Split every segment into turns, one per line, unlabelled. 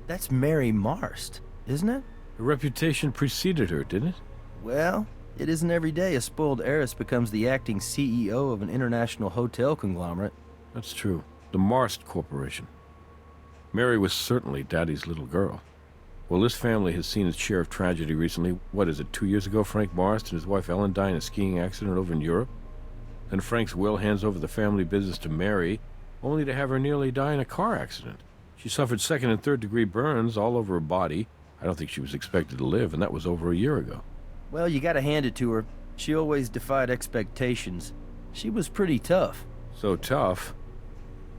That's Mary Marst, isn't it?
Her reputation preceded her, didn't it?
Well, it isn't every day a spoiled heiress becomes the acting CEO of an international hotel conglomerate.
That's true. The Marst Corporation. Mary was certainly Daddy's little girl. Well, this family has seen its share of tragedy recently. What is it, 2 years ago, Frank Marst and his wife Ellen died in a skiing accident over in Europe? Then Frank's will hands over the family business to Mary, only to have her nearly die in a car accident. She suffered second and third degree burns all over her body. I don't think she was expected to live, and that was over a year ago.
Well, you gotta hand it to her. She always defied expectations. She was pretty tough.
So tough,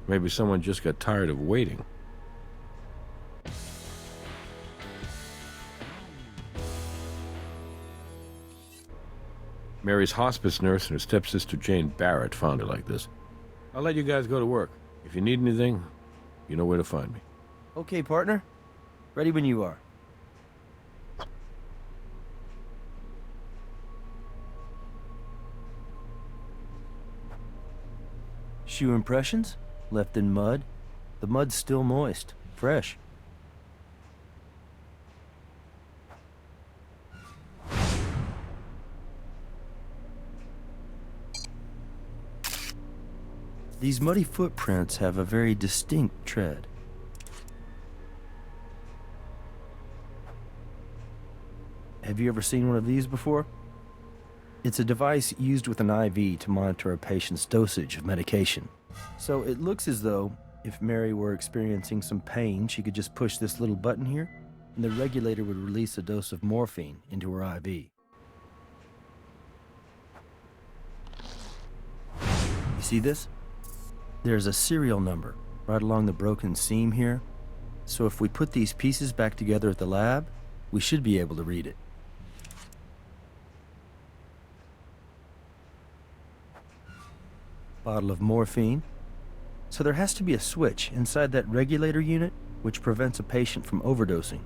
maybe someone just got tired of waiting. Mary's hospice nurse and her stepsister Jane Barrett found her like this. I'll let you guys go to work. If you need anything, you know where to find me.
Okay, partner. Ready when you are. Shoe impressions? Left in mud? The mud's still moist, fresh. These muddy footprints have a very distinct tread. Have you ever seen one of these before? It's a device used with an IV to monitor a patient's dosage of medication. So it looks as though if Mary were experiencing some pain, she could just push this little button here, and the regulator would release a dose of morphine into her IV. You see this? There's a serial number right along the broken seam here. So if we put these pieces back together at the lab, we should be able to read it. Bottle of morphine. So there has to be a switch inside that regulator unit which prevents a patient from overdosing.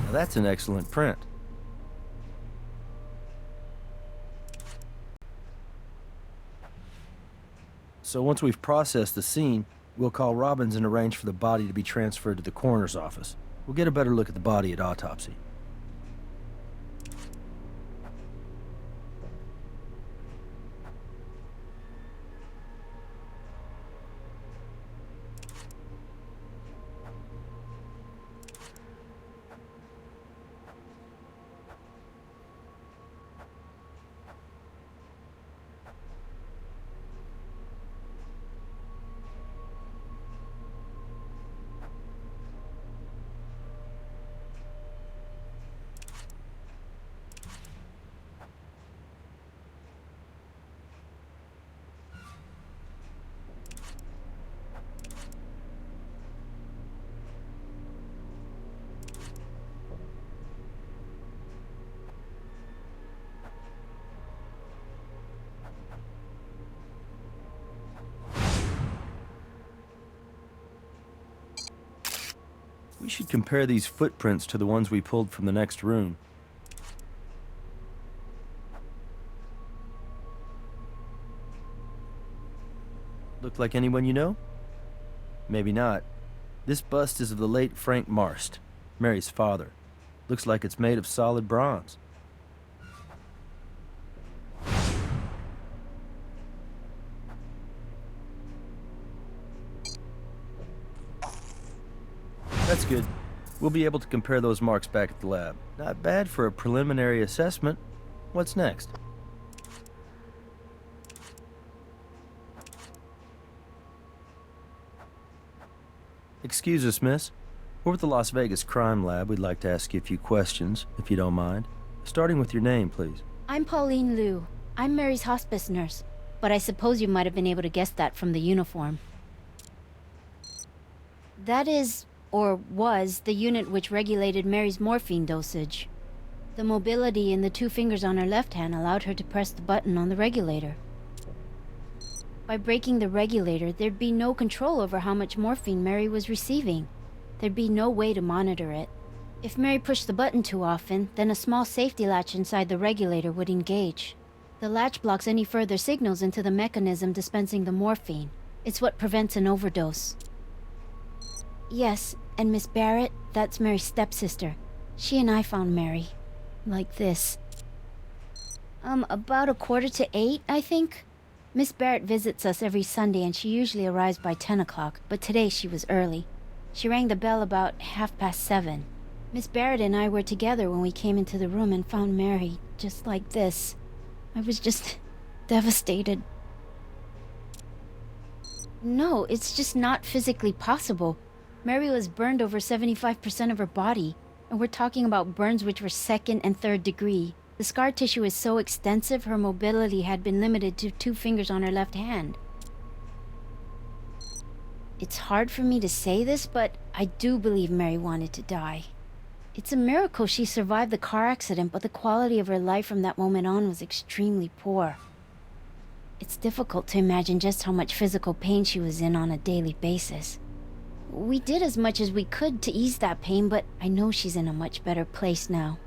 Now that's an excellent print. So once we've processed the scene, we'll call Robbins and arrange for the body to be transferred to the coroner's office. We'll get a better look at the body at autopsy. We should compare these footprints to the ones we pulled from the next room. Look like anyone you know? Maybe not. This bust is of the late Frank Marst, Mary's father. Looks like it's made of solid bronze. That's good. We'll be able to compare those marks back at the lab. Not bad for a preliminary assessment. What's next? Excuse us, miss. We're with the Las Vegas Crime Lab. We'd like to ask you a few questions, if you don't mind. Starting with your name, please.
I'm Pauline Liu. I'm Mary's hospice nurse, but I suppose you might have been able to guess that from the uniform. That is, or was, the unit which regulated Mary's morphine dosage. The mobility in the two fingers on her left hand allowed her to press the button on the regulator. By breaking the regulator, there'd be no control over how much morphine Mary was receiving. There'd be no way to monitor it. If Mary pushed the button too often, then a small safety latch inside the regulator would engage. The latch blocks any further signals into the mechanism dispensing the morphine. It's what prevents an overdose. Yes, and Miss Barrett, that's Mary's stepsister. She and I found Mary. Like this. About 7:45, I think? Miss Barrett visits us every Sunday and she usually arrives by 10 o'clock, but today she was early. She rang the bell about 7:30. Miss Barrett and I were together when we came into the room and found Mary, just like this. I was just devastated. No, it's just not physically possible. Mary was burned over 75% of her body, and we're talking about burns which were second and third degree. The scar tissue is so extensive, her mobility had been limited to 2 fingers on her left hand. It's hard for me to say this, but I do believe Mary wanted to die. It's a miracle she survived the car accident, but the quality of her life from that moment on was extremely poor. It's difficult to imagine just how much physical pain she was in on a daily basis. We did as much as we could to ease that pain, but I know she's in a much better place now.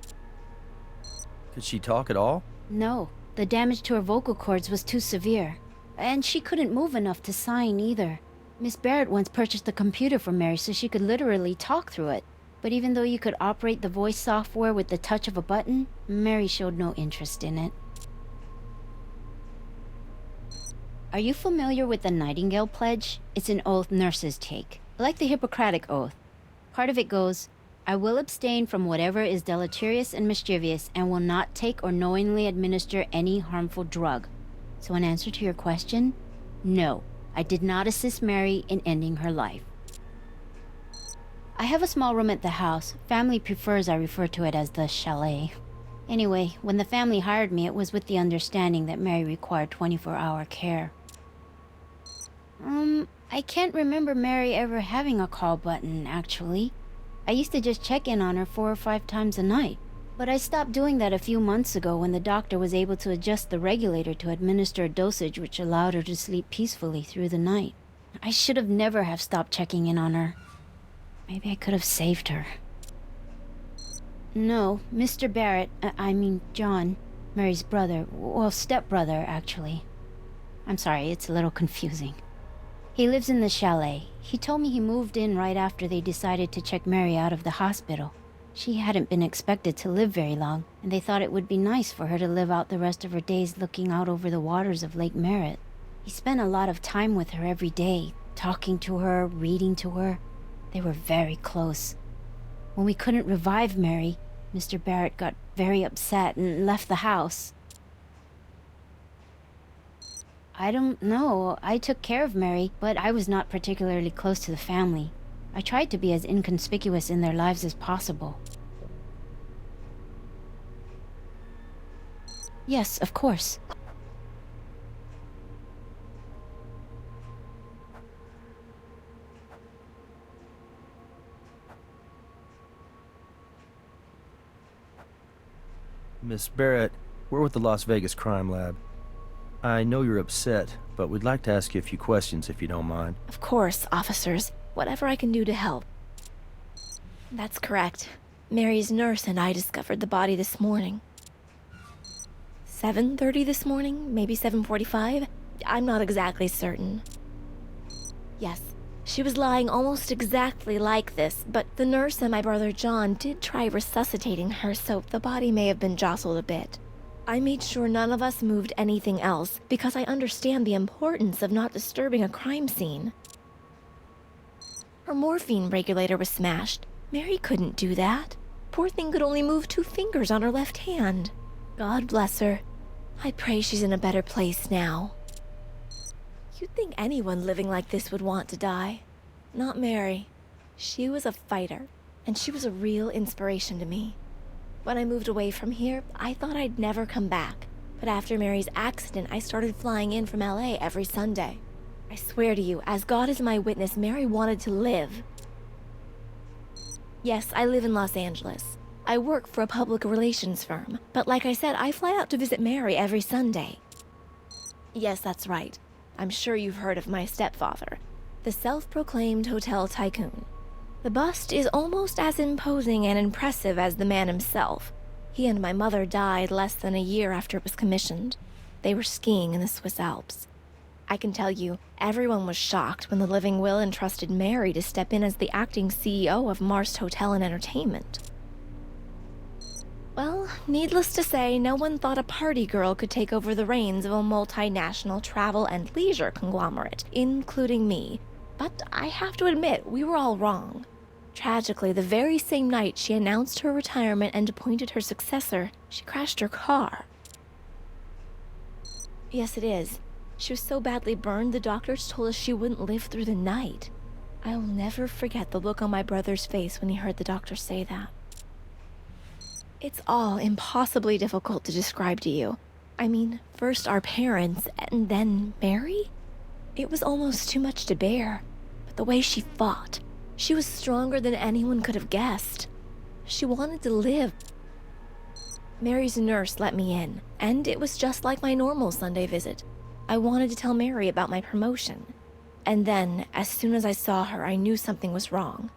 Could she talk at all?
No, the damage to her vocal cords was too severe. And she couldn't move enough to sign either. Miss Barrett once purchased a computer for Mary so she could literally talk through it. But even though you could operate the voice software with the touch of a button, Mary showed no interest in it. Are you familiar with the Nightingale Pledge? It's an oath nurses take, like the Hippocratic Oath. Part of it goes, I will abstain from whatever is deleterious and mischievous and will not take or knowingly administer any harmful drug. So in answer to your question, no, I did not assist Mary in ending her life. I have a small room at the house. Family prefers I refer to it as the chalet. Anyway, when the family hired me, it was with the understanding that Mary required 24-hour care. I can't remember Mary ever having a call button, actually. I used to just check in on her 4 or 5 times a night. But I stopped doing that a few months ago when the doctor was able to adjust the regulator to administer a dosage which allowed her to sleep peacefully through the night. I should have never have stopped checking in on her. Maybe I could have saved her. No, Mr. Barrett, John, Mary's brother, well, stepbrother, actually. I'm sorry, it's a little confusing. He lives in the chalet. He told me he moved in right after they decided to check Mary out of the hospital. She hadn't been expected to live very long, and they thought it would be nice for her to live out the rest of her days looking out over the waters of Lake Merritt. He spent a lot of time with her every day, talking to her, reading to her. They were very close. When we couldn't revive Mary, Mr. Barrett got very upset and left the house. I don't know. I took care of Mary, but I was not particularly close to the family. I tried to be as inconspicuous in their lives as possible. Yes, of course.
Miss Barrett, we're with the Las Vegas Crime Lab. I know you're upset, but we'd like to ask you a few questions if you don't mind.
Of course, officers. Whatever I can do to help. That's correct. Mary's nurse and I discovered the body this morning. 7:30 this morning? Maybe 7:45? I'm not exactly certain. Yes, she was lying almost exactly like this, but the nurse and my brother John did try resuscitating her, so the body may have been jostled a bit. I made sure none of us moved anything else because I understand the importance of not disturbing a crime scene. Her morphine regulator was smashed. Mary couldn't do that. Poor thing could only move 2 fingers on her left hand. God bless her. I pray she's in a better place now. You'd think anyone living like this would want to die. Not Mary. She was a fighter, and she was a real inspiration to me. When I moved away from here, I thought I'd never come back. But after Mary's accident, I started flying in from LA every Sunday. I swear to you, as God is my witness, Mary wanted to live. Yes, I live in Los Angeles. I work for a public relations firm, but like I said, I fly out to visit Mary every Sunday. Yes, that's right. I'm sure you've heard of my stepfather, the self-proclaimed hotel tycoon. The bust is almost as imposing and impressive as the man himself. He and my mother died less than a year after it was commissioned. They were skiing in the Swiss Alps. I can tell you, everyone was shocked when the living will entrusted Mary to step in as the acting CEO of Marst Hotel and Entertainment. Well, needless to say, no one thought a party girl could take over the reins of a multinational travel and leisure conglomerate, including me. But I have to admit, we were all wrong. Tragically, the very same night she announced her retirement and appointed her successor, she crashed her car. Yes, it is. She was so badly burned, the doctors told us she wouldn't live through the night. I will never forget the look on my brother's face when he heard the doctor say that. It's all impossibly difficult to describe to you. I mean, first our parents, and then Mary? It was almost too much to bear. But the way she fought, she was stronger than anyone could have guessed. She wanted to live. Mary's nurse let me in, and it was just like my normal Sunday visit. I wanted to tell Mary about my promotion. And then, as soon as I saw her, I knew something was wrong.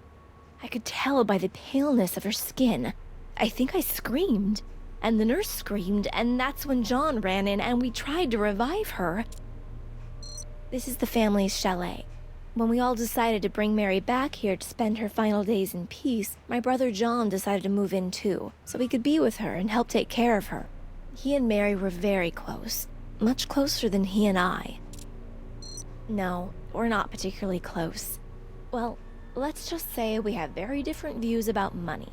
I could tell by the paleness of her skin. I think I screamed, and the nurse screamed, and that's when John ran in and we tried to revive her. This is the family's chalet. When we all decided to bring Mary back here to spend her final days in peace, my brother John decided to move in too, so he could be with her and help take care of her. He and Mary were very close, much closer than he and I. No, we're not particularly close. Well, let's just say we have very different views about money.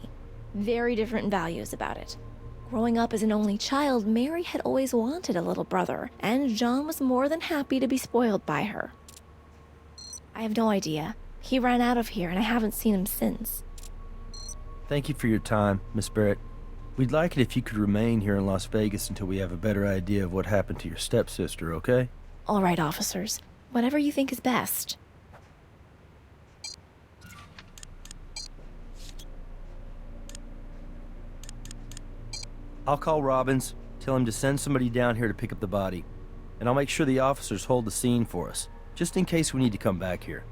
Very different values about it. Growing up as an only child, Mary had always wanted a little brother, and John was more than happy to be spoiled by her. I have no idea. He ran out of here, and I haven't seen him since.
Thank you for your time, Miss Barrett. We'd like it if you could remain here in Las Vegas until we have a better idea of what happened to your stepsister, okay?
All right, officers. Whatever you think is best.
I'll call Robbins, tell him to send somebody down here to pick up the body, and I'll make sure the officers hold the scene for us, just in case we need to come back here.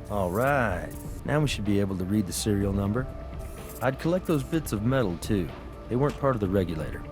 All right, now we should be able to read the serial number. I'd collect those bits of metal too. They weren't part of the regulator.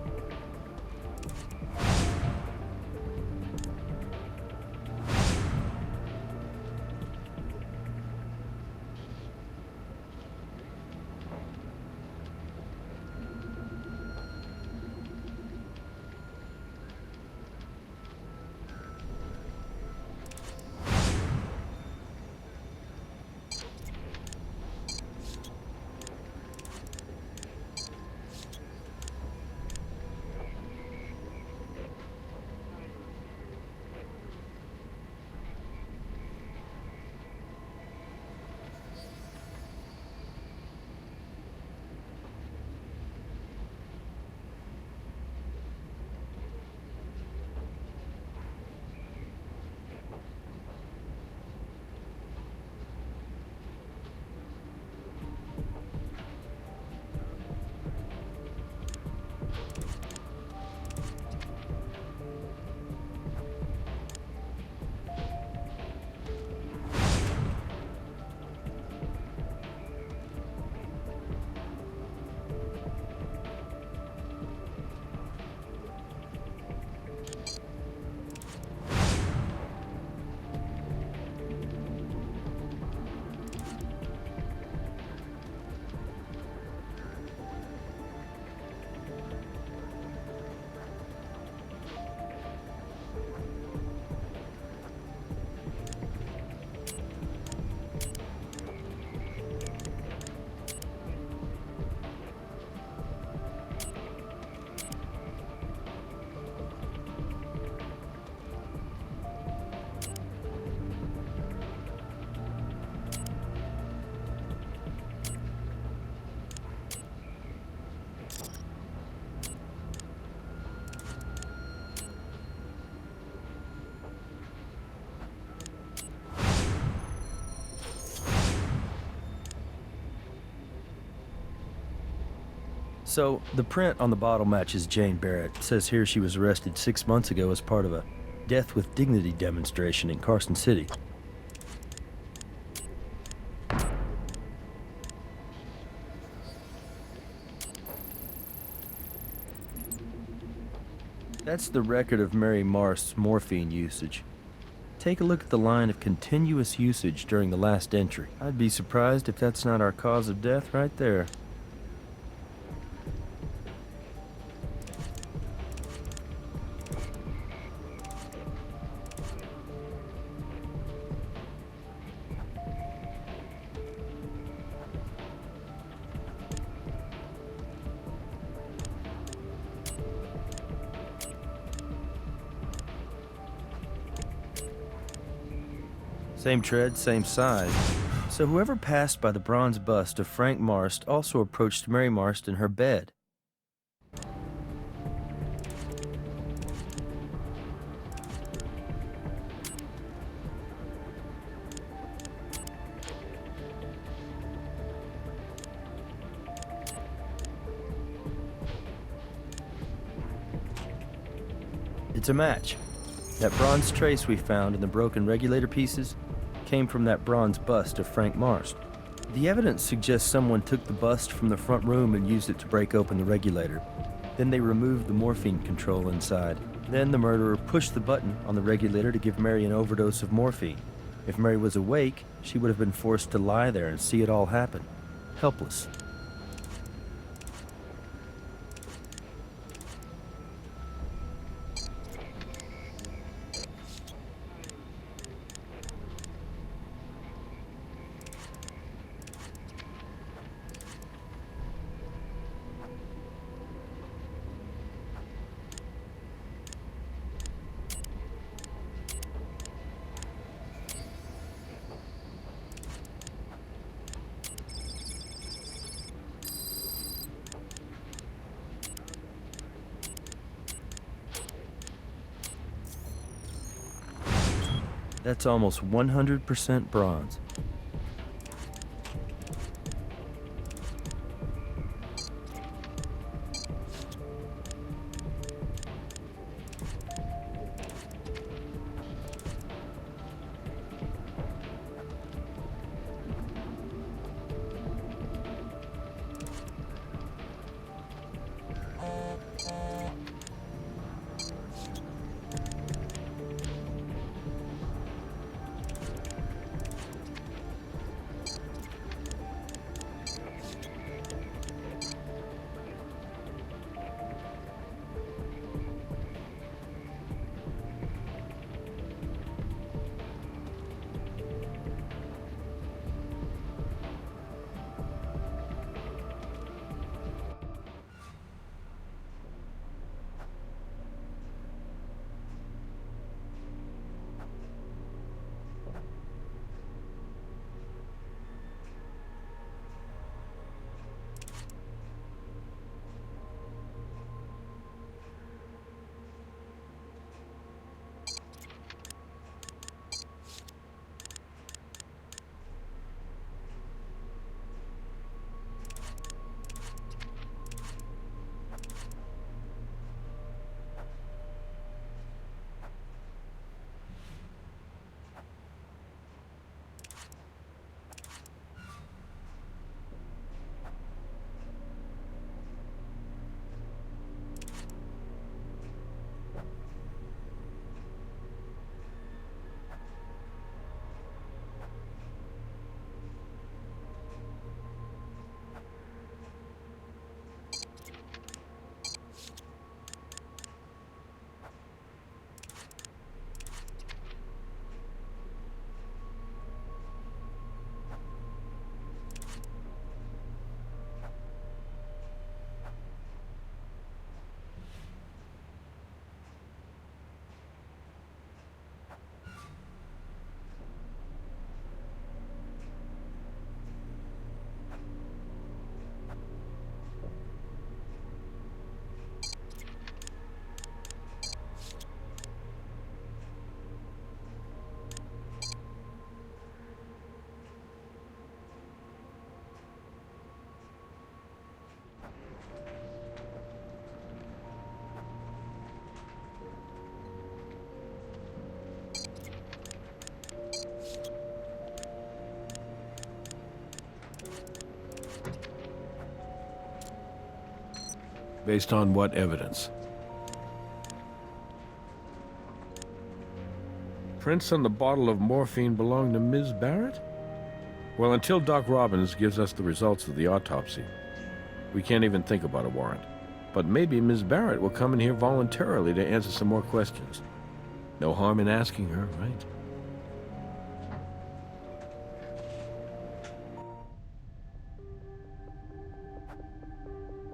So, the print on the bottle matches Jane Barrett. It says here she was arrested 6 months ago as part of a Death with Dignity demonstration in Carson City. That's the record of Mary Marst's morphine usage. Take a look at the line of continuous usage during the last entry. I'd be surprised if that's not our cause of death right there. Same tread, same size. So whoever passed by the bronze bust of Frank Marst also approached Mary Marst in her bed. It's a match. That bronze trace we found in the broken regulator pieces came from that bronze bust of Frank Marst. The evidence suggests someone took the bust from the front room and used it to break open the regulator. Then they removed the morphine control inside. Then the murderer pushed the button on the regulator to give Mary an overdose of morphine. If Mary was awake, she would have been forced to lie there and see it all happen, helpless. That's almost 100% bronze.
Based on what evidence? Prints on the bottle of morphine belong to Ms. Barrett? Well, until Doc Robbins gives us the results of the autopsy, we can't even think about a warrant. But maybe Ms. Barrett will come in here voluntarily to answer some more questions. No harm in asking her, right?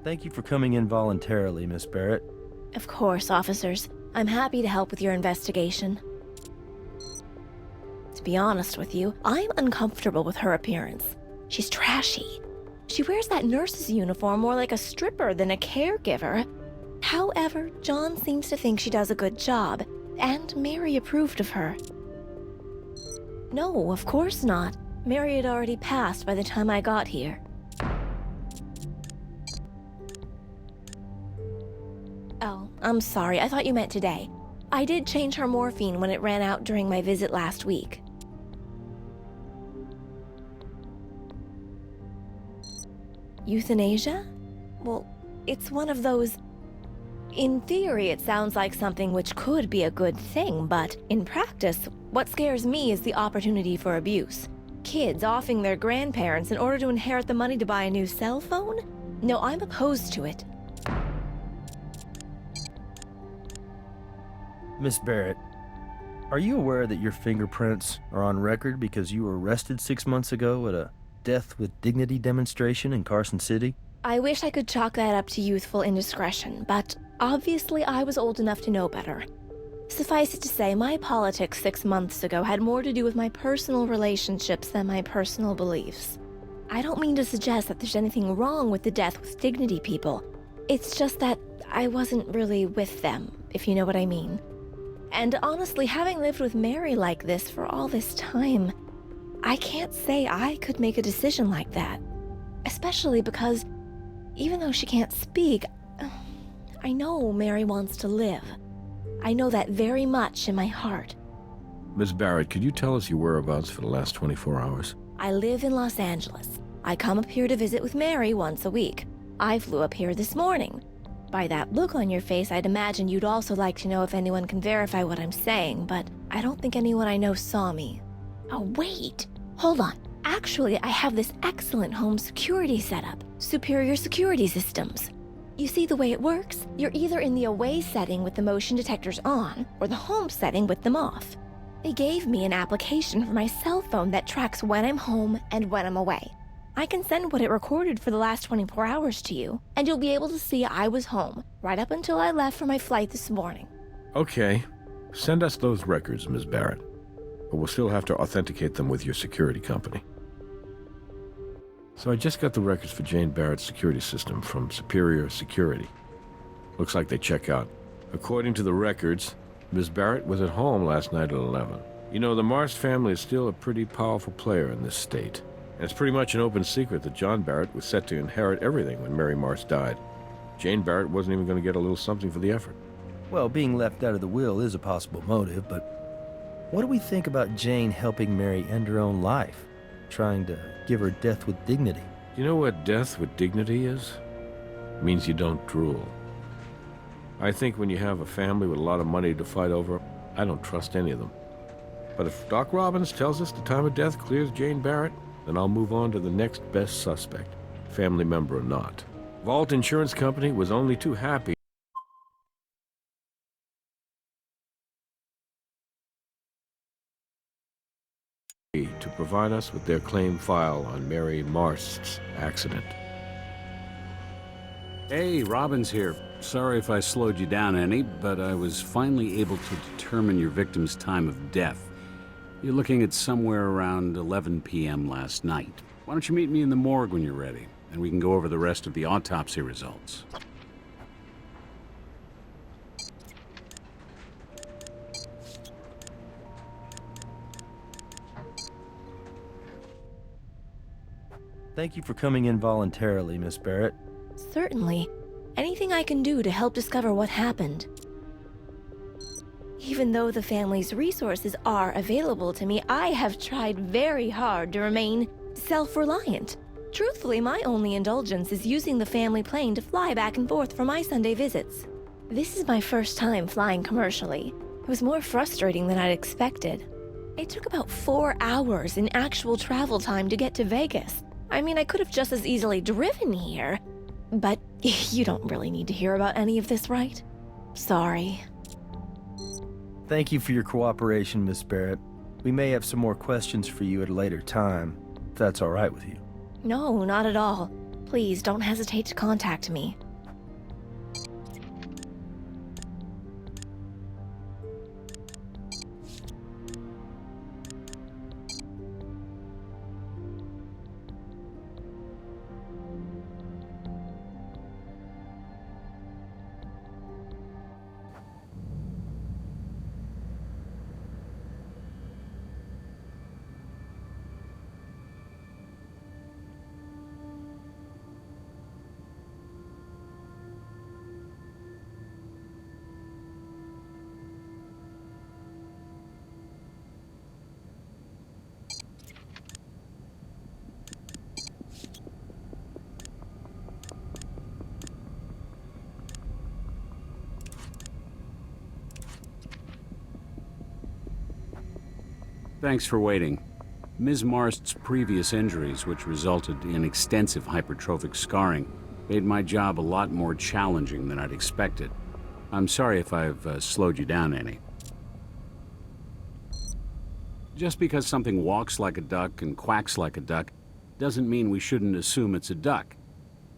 Thank you for coming in voluntarily, Miss Barrett.
Of course, officers. I'm happy to help with your investigation. To be honest with you, I'm uncomfortable with her appearance. She's trashy. She wears that nurse's uniform more like a stripper than a caregiver. However, John seems to think she does a good job, and Mary approved of her. No, of course not. Mary had already passed by the time I got here. Oh, I'm sorry. I thought you meant today. I did change her morphine when it ran out during my visit last week. Euthanasia? Well, it's one of those... In theory, it sounds like something which could be a good thing, but in practice, what scares me is the opportunity for abuse. Kids offing their grandparents in order to inherit the money to buy a new cell phone? No, I'm opposed to it.
Miss Barrett, are you aware that your fingerprints are on record because you were arrested 6 months ago at a death with dignity demonstration in Carson City?
I wish I could chalk that up to youthful indiscretion, but obviously I was old enough to know better. Suffice it to say, my politics 6 months ago had more to do with my personal relationships than my personal beliefs. I don't mean to suggest that there's anything wrong with the death with dignity people. It's just that I wasn't really with them, if you know what I mean. And honestly, having lived with Mary like this for all this time, I can't say I could make a decision like that. Especially because, even though she can't speak, I know Mary wants to live. I know that very much in my heart.
Ms. Barrett, could you tell us your whereabouts for the last 24 hours?
I live in Los Angeles. I come up here to visit with Mary once a week. I flew up here this morning. By that look on your face, I'd imagine you'd also like to know if anyone can verify what I'm saying, but I don't think anyone I know saw me. Oh, wait. Hold on. Actually, I have this excellent home security setup. Superior security systems. You see the way it works? You're either in the away setting with the motion detectors on, or the home setting with them off. They gave me an application for my cell phone that tracks when I'm home and when I'm away. I can send what it recorded for the last 24 hours to you, and you'll be able to see I was home, right up until I left for my flight this morning.
Okay. Send us those records, Ms. Barrett. But we'll still have to authenticate them with your security company. So I just got the records for Jane Barrett's security system from Superior Security. Looks like they check out. According to the records, Ms. Barrett was at home last night at 11. You know, the Marst family is still a pretty powerful player in this state. And it's pretty much an open secret that John Barrett was set to inherit everything when Mary Marst died. Jane Barrett wasn't even going to get a little something for the effort.
Well, being left out of the will is a possible motive, but what do we think about Jane helping Mary end her own life, trying to give her death with dignity?
You know what death with dignity is? It means you don't drool. I think when you have a family with a lot of money to fight over, I don't trust any of them. But if Doc Robbins tells us the time of death clears Jane Barrett, then I'll move on to the next best suspect, family member or not. Vault Insurance Company was only too happy to provide us with their claim file on Mary Marst's accident.
Hey, Robbins here. Sorry if I slowed you down any, but I was finally able to determine your victim's time of death. You're looking at somewhere around 11 p.m. last night. Why don't you meet me in the morgue when you're ready, and we can go over the rest of the autopsy results.
Thank you for coming in voluntarily, Miss Barrett.
Certainly. Anything I can do to help discover what happened. Even though the family's resources are available to me, I have tried very hard to remain self-reliant. Truthfully, my only indulgence is using the family plane to fly back and forth for my Sunday visits. This is my first time flying commercially. It was more frustrating than I'd expected. It took about 4 hours in actual travel time to get to Vegas. I mean, I could have just as easily driven here. But you don't really need to hear about any of this, right? Sorry.
Thank you for your cooperation, Miss Barrett. We may have some more questions for you at a later time, if that's all right with you.
No, not at all. Please don't hesitate to contact me.
Thanks for waiting. Ms. Marst's previous injuries, which resulted in extensive hypertrophic scarring, made my job a lot more challenging than I'd expected. I'm sorry if I've slowed you down any. Just because something walks like a duck and quacks like a duck doesn't mean we shouldn't assume it's a duck.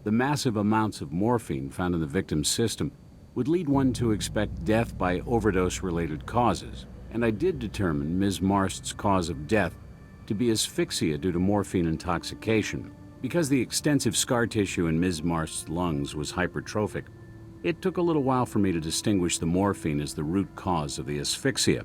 The massive amounts of morphine found in the victim's system would lead one to expect death by overdose-related causes, and I did determine Ms. Marst's cause of death to be asphyxia due to morphine intoxication. Because the extensive scar tissue in Ms. Marst's lungs was hypertrophic, it took a little while for me to distinguish the morphine as the root cause of the asphyxia,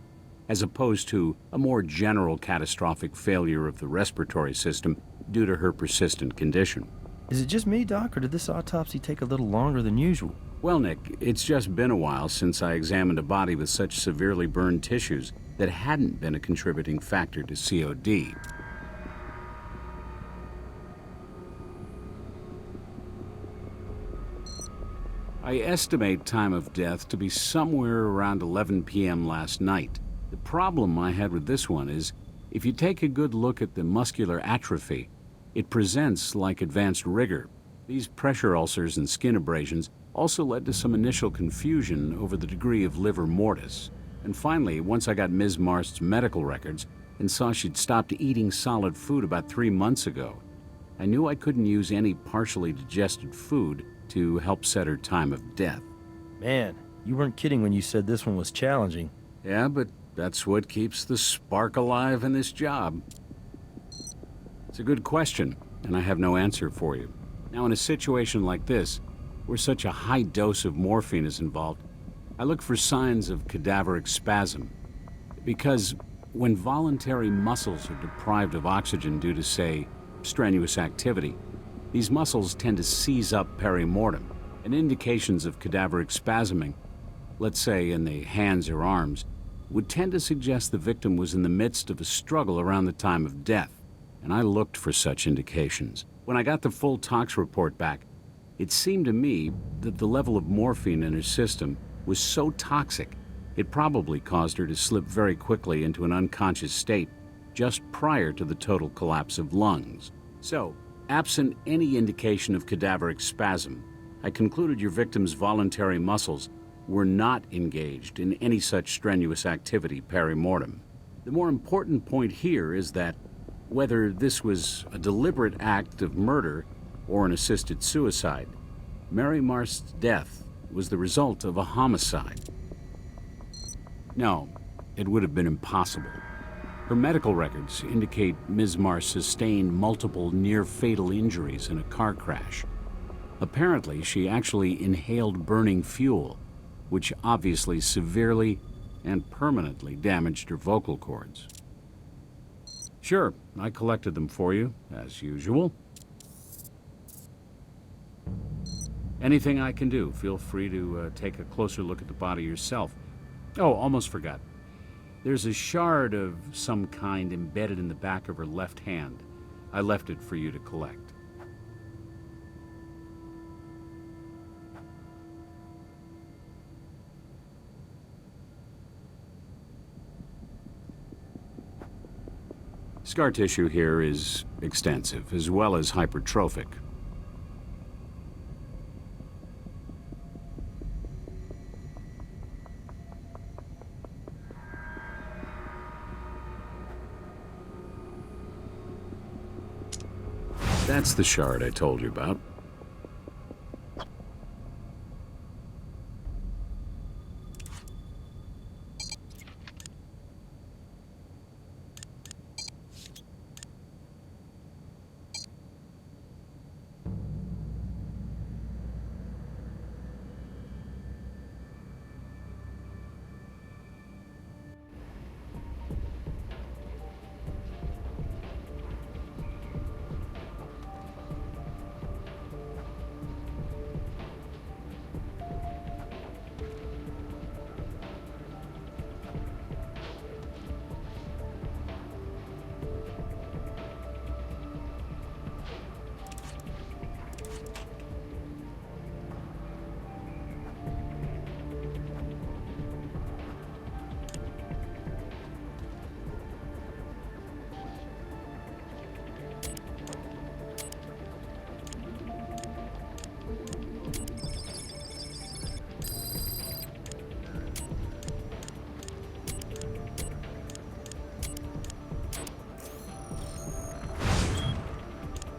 as opposed to a more general catastrophic failure of the respiratory system due to her persistent condition.
Is it just me, Doc, or did this autopsy take a little longer than usual?
Well, Nick, it's just been a while since I examined a body with such severely burned tissues that hadn't been a contributing factor to COD. I estimate time of death to be somewhere around 11 p.m. last night. The problem I had with this one is, if you take a good look at the muscular atrophy, it presents like advanced rigor. These pressure ulcers and skin abrasions also led to some initial confusion over the degree of livor mortis. And finally, once I got Ms. Marst's medical records and saw she'd stopped eating solid food about 3 months ago, I knew I couldn't use any partially digested food to help set her time of death.
Man, you weren't kidding when you said this one was challenging.
Yeah, but that's what keeps the spark alive in this job. It's a good question, and I have no answer for you. Now, in a situation like this, where such a high dose of morphine is involved, I look for signs of cadaveric spasm. Because when voluntary muscles are deprived of oxygen due to, say, strenuous activity, these muscles tend to seize up perimortem, and indications of cadaveric spasming, let's say in the hands or arms, would tend to suggest the victim was in the midst of a struggle around the time of death, and I looked for such indications. When I got the full tox report back, it seemed to me that the level of morphine in her system was so toxic, it probably caused her to slip very quickly into an unconscious state just prior to the total collapse of lungs. So, absent any indication of cadaveric spasm, I concluded your victim's voluntary muscles were not engaged in any such strenuous activity perimortem. The more important point here is that whether this was a deliberate act of murder or an assisted suicide, Mary Marst's death was the result of a homicide. No, it would have been impossible. Her medical records indicate Ms. Marst sustained multiple near-fatal injuries in a car crash. Apparently, she actually inhaled burning fuel, which obviously severely and permanently damaged her vocal cords. Sure, I collected them for you, as usual. Anything I can do, feel free to take a closer look at the body yourself. Oh, almost forgot. There's a shard of some kind embedded in the back of her left hand. I left it for you to collect. Scar tissue here is extensive, as well as hypertrophic. That's the shard I told you about.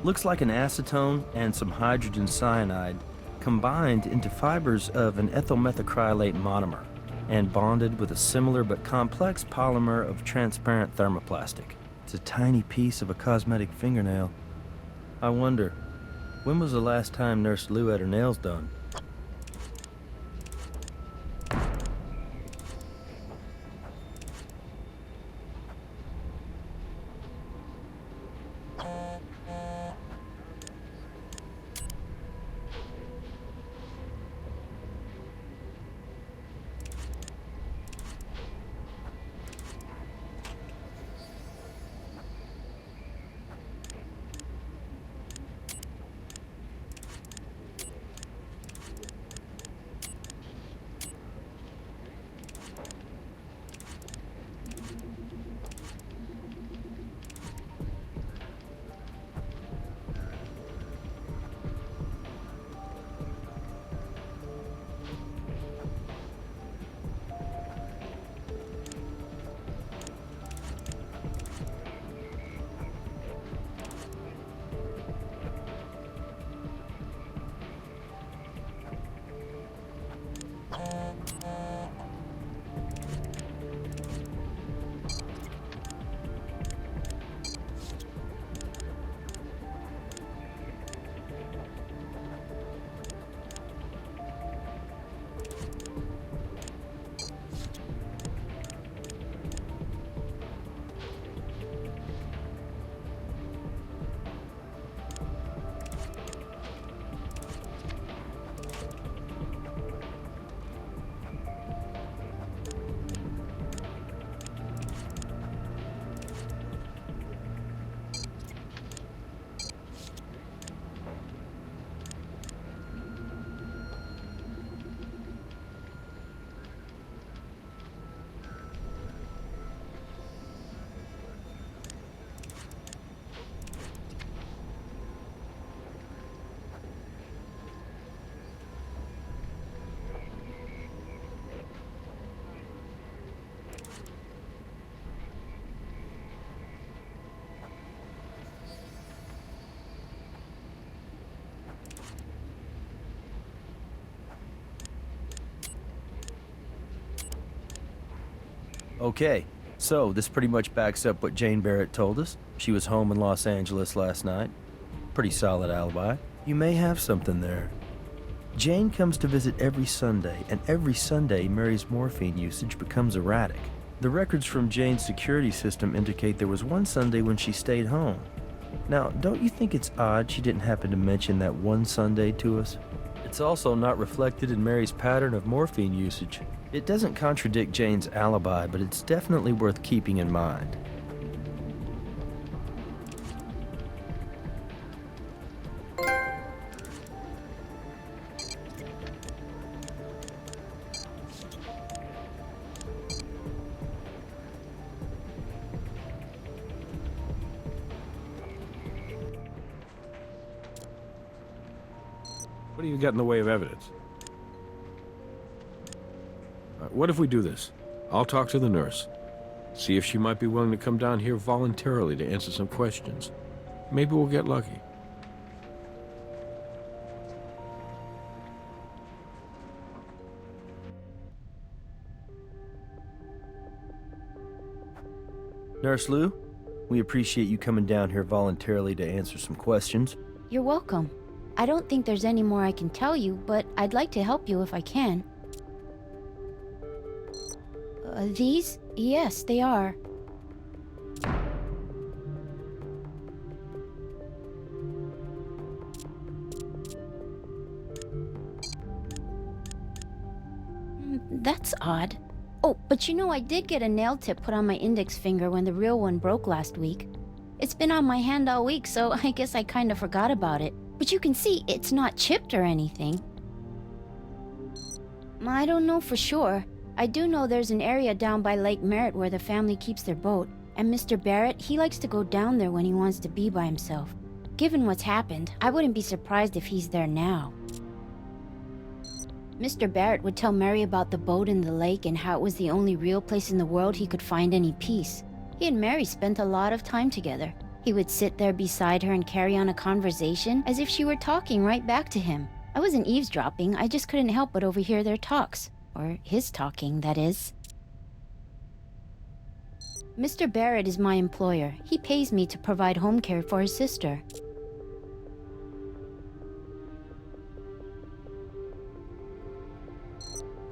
Looks like an acetone and some hydrogen cyanide combined into fibers of an ethyl methacrylate monomer and bonded with a similar but complex polymer of transparent thermoplastic. It's a tiny piece of a cosmetic fingernail. I wonder, when was the last time Nurse Lou had her nails done? Okay, so this pretty much backs up what Jane Barrett told us. She was home in Los Angeles last night. Pretty solid alibi. You may have something there. Jane comes to visit every Sunday, and every Sunday Mary's morphine usage becomes erratic. The records from Jane's security system indicate there was one Sunday when she stayed home. Now, don't you think it's odd she didn't happen to mention that one Sunday to us? It's also not reflected in Mary's pattern of morphine usage. It doesn't contradict Jane's alibi, but it's definitely worth keeping in mind.
What do you got in the way of evidence? What if we do this? I'll talk to the nurse. See if she might be willing to come down here voluntarily to answer some questions. Maybe we'll get lucky.
Nurse Lou, we appreciate you coming down here voluntarily to answer some questions.
You're welcome. I don't think there's any more I can tell you, but I'd like to help you if I can. These? Yes, they are. That's odd. Oh, but you know I did get a nail tip put on my index finger when the real one broke last week. It's been on my hand all week, so I guess I kinda forgot about it. But you can see it's not chipped or anything. I don't know for sure. I do know there's an area down by Lake Merritt where the family keeps their boat, and Mr. Barrett, he likes to go down there when he wants to be by himself. Given what's happened, I wouldn't be surprised if he's there now. Mr. Barrett would tell Mary about the boat in the lake and how it was the only real place in the world he could find any peace. He and Mary spent a lot of time together. He would sit there beside her and carry on a conversation as if she were talking right back to him. I wasn't eavesdropping, I just couldn't help but overhear their talks. Or his talking, that is. Mr. Barrett is my employer. He pays me to provide home care for his sister.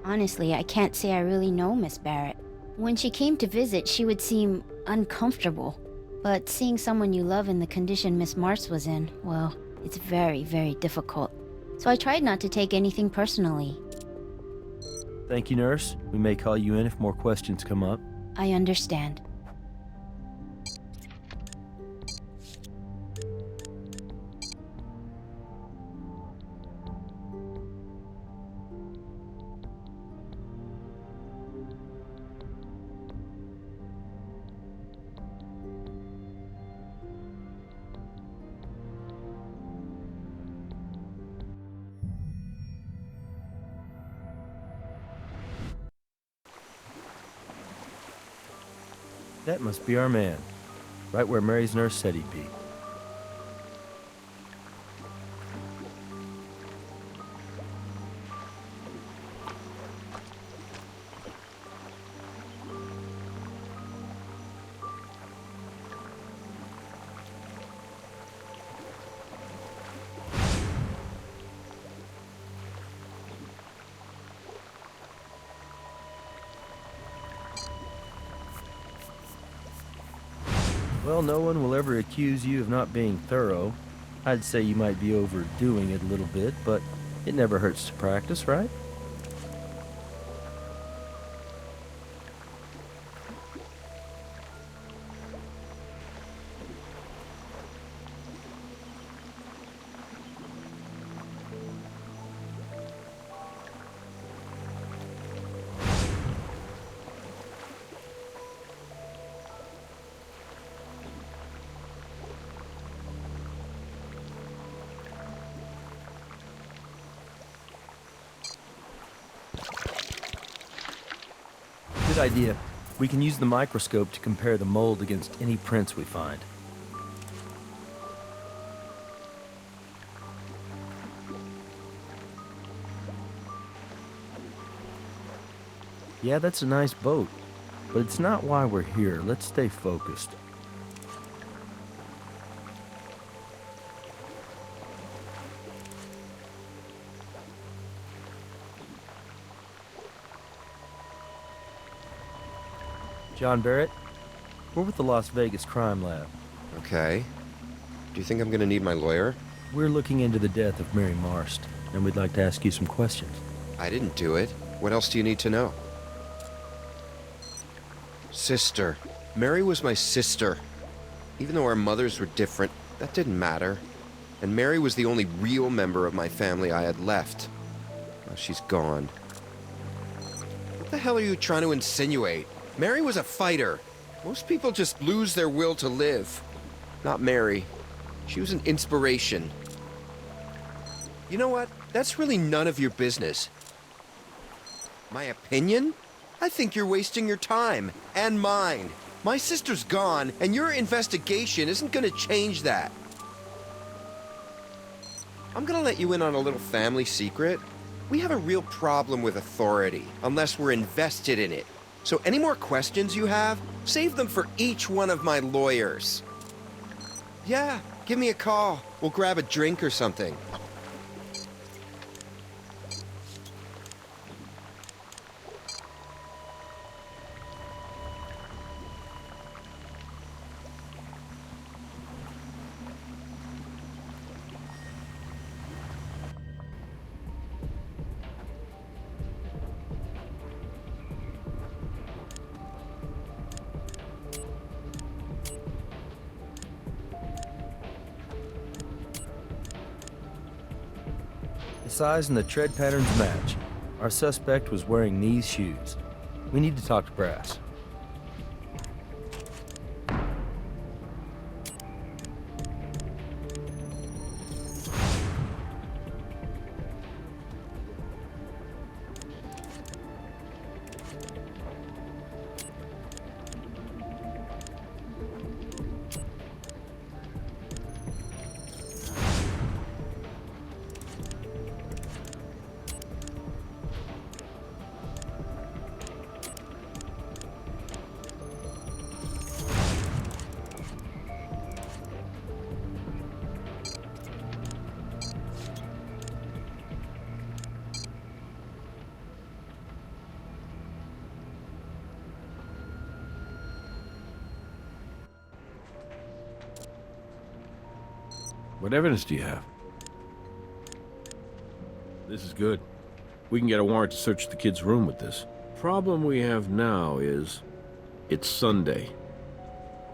Honestly, I can't say I really know Miss Barrett. When she came to visit, she would seem uncomfortable. But seeing someone you love in the condition Miss Marsh was in, well, it's very, very difficult. So I tried not to take anything personally.
Thank you, nurse. We may call you in if more questions come up.
I understand.
That must be our man. Right where Mary's nurse said he'd be. Well, no one will ever accuse you of not being thorough. I'd say you might be overdoing it a little bit, but it never hurts to practice, right? Good idea. We can use the microscope to compare the mold against any prints we find. Yeah, that's a nice boat, but it's not why we're here. Let's stay focused. John Barrett, we're with the Las Vegas Crime Lab.
Okay. Do you think I'm gonna need my lawyer?
We're looking into the death of Mary Marst, and we'd like to ask you some questions.
I didn't do it. What else do you need to know? Sister. Mary was my sister. Even though our mothers were different, that didn't matter. And Mary was the only real member of my family I had left. Well, she's gone. What the hell are you trying to insinuate? Mary was a fighter. Most people just lose their will to live. Not Mary. She was an inspiration. You know what? That's really none of your business. My opinion? I think you're wasting your time. And mine. My sister's gone, and your investigation isn't gonna change that. I'm gonna let you in on a little family secret. We have a real problem with authority, unless we're invested in it. So any more questions you have, save them for each one of my lawyers. Yeah, give me a call. We'll grab a drink or something.
The size and the tread patterns match. Our suspect was wearing these shoes. We need to talk to Brass.
What evidence do you have? This is good. We can get a warrant to search the kid's room with this. Problem we have now is it's Sunday,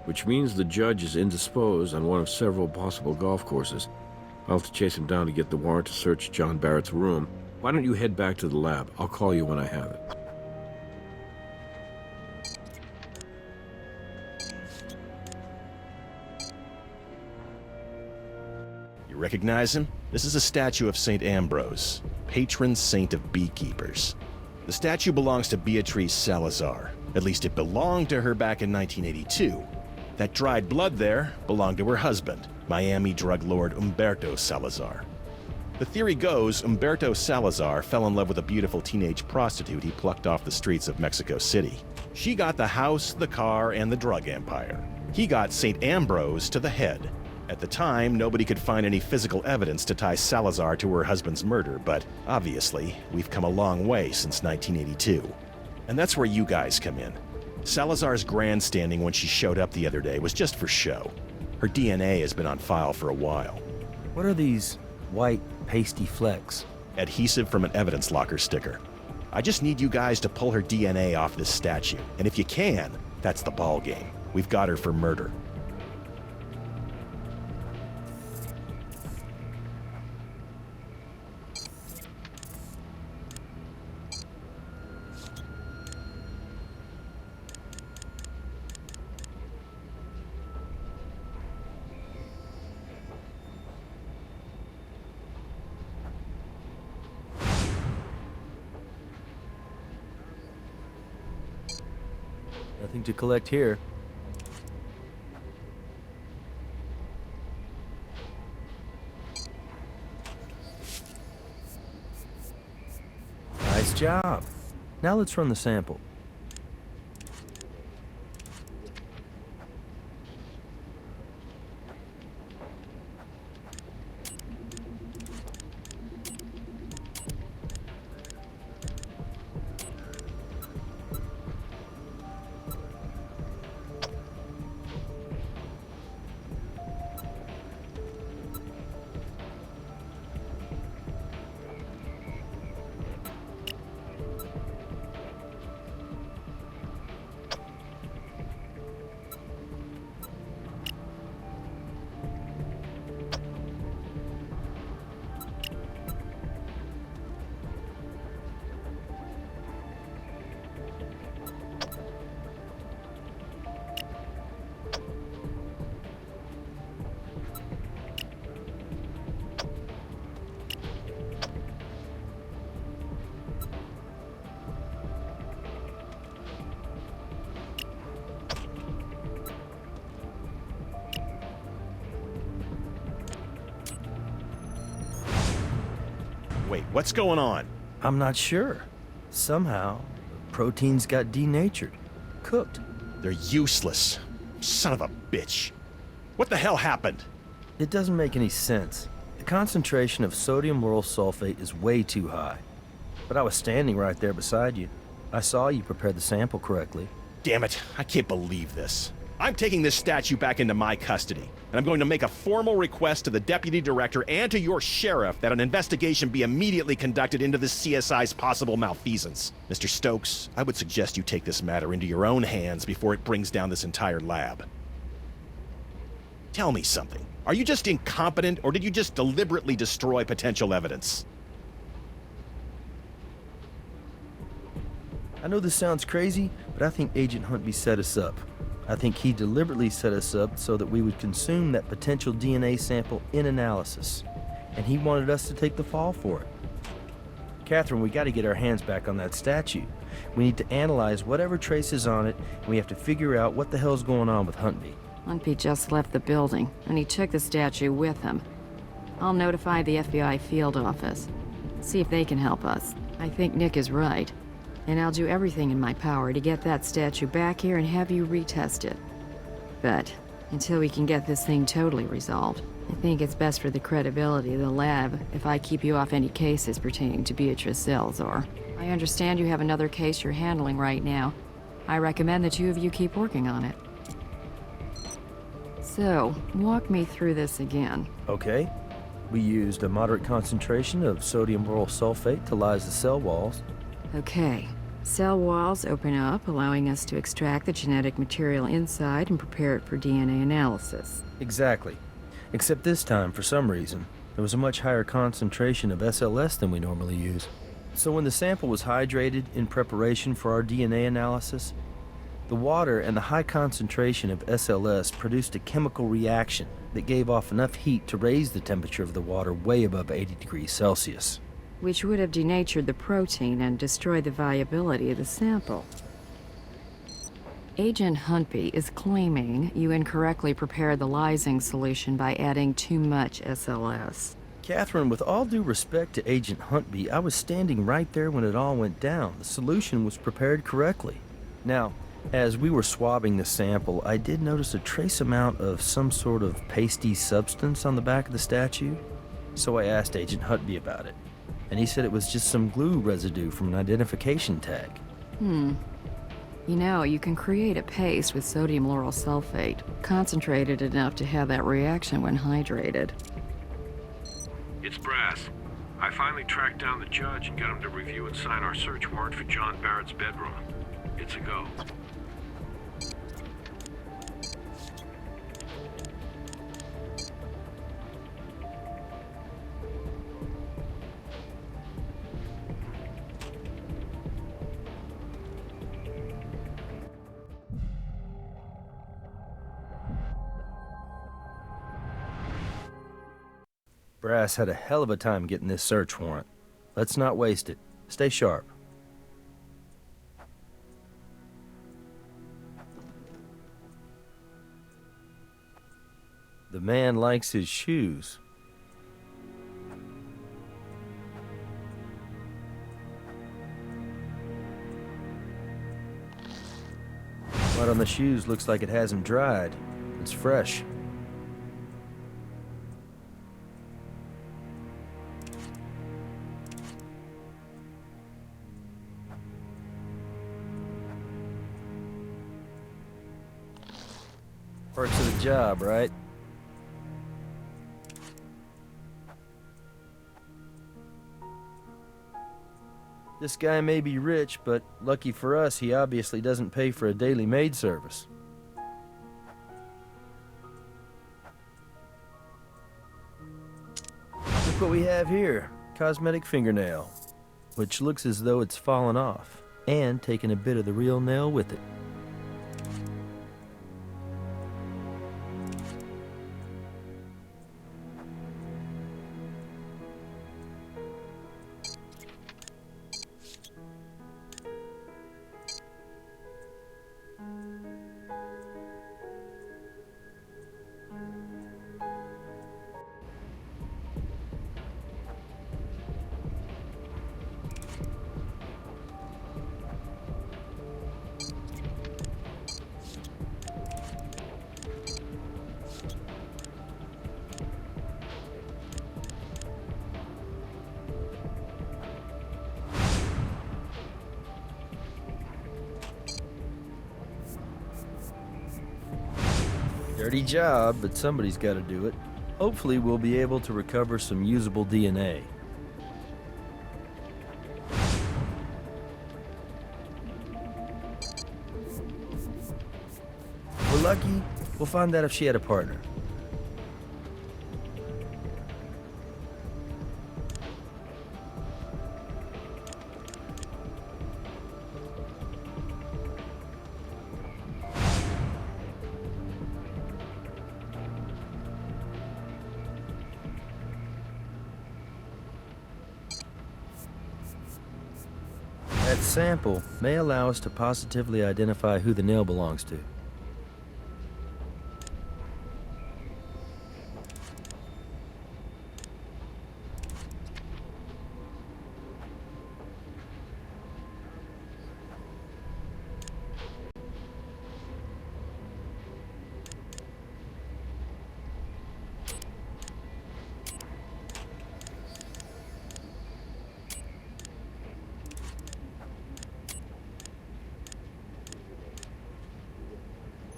which means the judge is indisposed on one of several possible golf courses. I'll have to chase him down to get the warrant to search John Barrett's room. Why don't you head back to the lab? I'll call you when I have it.
You recognize him? This is a statue of St. Ambrose, patron saint of beekeepers. The statue belongs to Beatrice Salazar. At least it belonged to her back in 1982. That dried blood there belonged to her husband, Miami drug lord Humberto Salazar. The theory goes Humberto Salazar fell in love with a beautiful teenage prostitute he plucked off the streets of Mexico City. She got the house, the car, and the drug empire. He got St. Ambrose to the head. At the time, nobody could find any physical evidence to tie Salazar to her husband's murder, but obviously, we've come a long way since 1982. And that's where you guys come in. Salazar's grandstanding when she showed up the other day was just for show. Her DNA has been on file for a while.
What are these white, pasty flecks?
Adhesive from an evidence locker sticker. I just need you guys to pull her DNA off this statue, and if you can, that's the ball game. We've got her for murder.
Nothing to collect here. Nice job. Now let's run the sample.
Wait, what's going on?
I'm not sure. Somehow, proteins got denatured, cooked.
They're useless. Son of a bitch. What the hell happened?
It doesn't make any sense. The concentration of sodium lauryl sulfate is way too high. But I was standing right there beside you. I saw you prepare the sample correctly.
Damn it, I can't believe this. I'm taking this statue back into my custody, and I'm going to make a formal request to the deputy director and to your sheriff that an investigation be immediately conducted into the CSI's possible malfeasance. Mr. Stokes, I would suggest you take this matter into your own hands before it brings down this entire lab. Tell me something. Are you just incompetent, or did you just deliberately destroy potential evidence?
I know this sounds crazy, but I think Agent Huntby set us up. I think he deliberately set us up so that we would consume that potential DNA sample in analysis. And he wanted us to take the fall for it. Catherine, we gotta get our hands back on that statue. We need to analyze whatever traces on it, and we have to figure out what the hell's going on with Huntby.
Huntby just left the building, and he took the statue with him. I'll notify the FBI field office. See if they can help us. I think Nick is right. And I'll do everything in my power to get that statue back here and have you retest it. But until we can get this thing totally resolved, I think it's best for the credibility of the lab if I keep you off any cases pertaining to Beatrice Salazar. I understand you have another case you're handling right now. I recommend the two of you keep working on it. So, walk me through this again.
Okay. We used a moderate concentration of sodium lauryl sulfate to lyse the cell walls.
Okay. Cell walls open up, allowing us to extract the genetic material inside and prepare it for DNA analysis.
Exactly. Except this time, for some reason, there was a much higher concentration of SLS than we normally use. So when the sample was hydrated in preparation for our DNA analysis, the water and the high concentration of SLS produced a chemical reaction that gave off enough heat to raise the temperature of the water way above 80 degrees Celsius.
Which would have denatured the protein and destroyed the viability of the sample. Agent Huntby is claiming you incorrectly prepared the lysing solution by adding too much SLS.
Catherine, with all due respect to Agent Huntby, I was standing right there when it all went down. The solution was prepared correctly. Now, as we were swabbing the sample, I did notice a trace amount of some sort of pasty substance on the back of the statue. So I asked Agent Huntby about it, and he said it was just some glue residue from an identification tag.
You know, you can create a paste with sodium lauryl sulfate, concentrated enough to have that reaction when hydrated.
It's Brass. I finally tracked down the judge and got him to review and sign our search warrant for John Barrett's bedroom. It's a go.
Brass had a hell of a time getting this search warrant. Let's not waste it. Stay sharp. The man likes his shoes. Mud on the shoes looks like it hasn't dried. It's fresh. Perks of the job, right? This guy may be rich, but lucky for us, he obviously doesn't pay for a daily maid service. Look what we have here. Cosmetic fingernail, which looks as though it's fallen off, and taken a bit of the real nail with it. Dirty job, but somebody's got to do it. Hopefully, we'll be able to recover some usable DNA. If we're lucky, we'll find out if she had a partner. That sample may allow us to positively identify who the nail belongs to.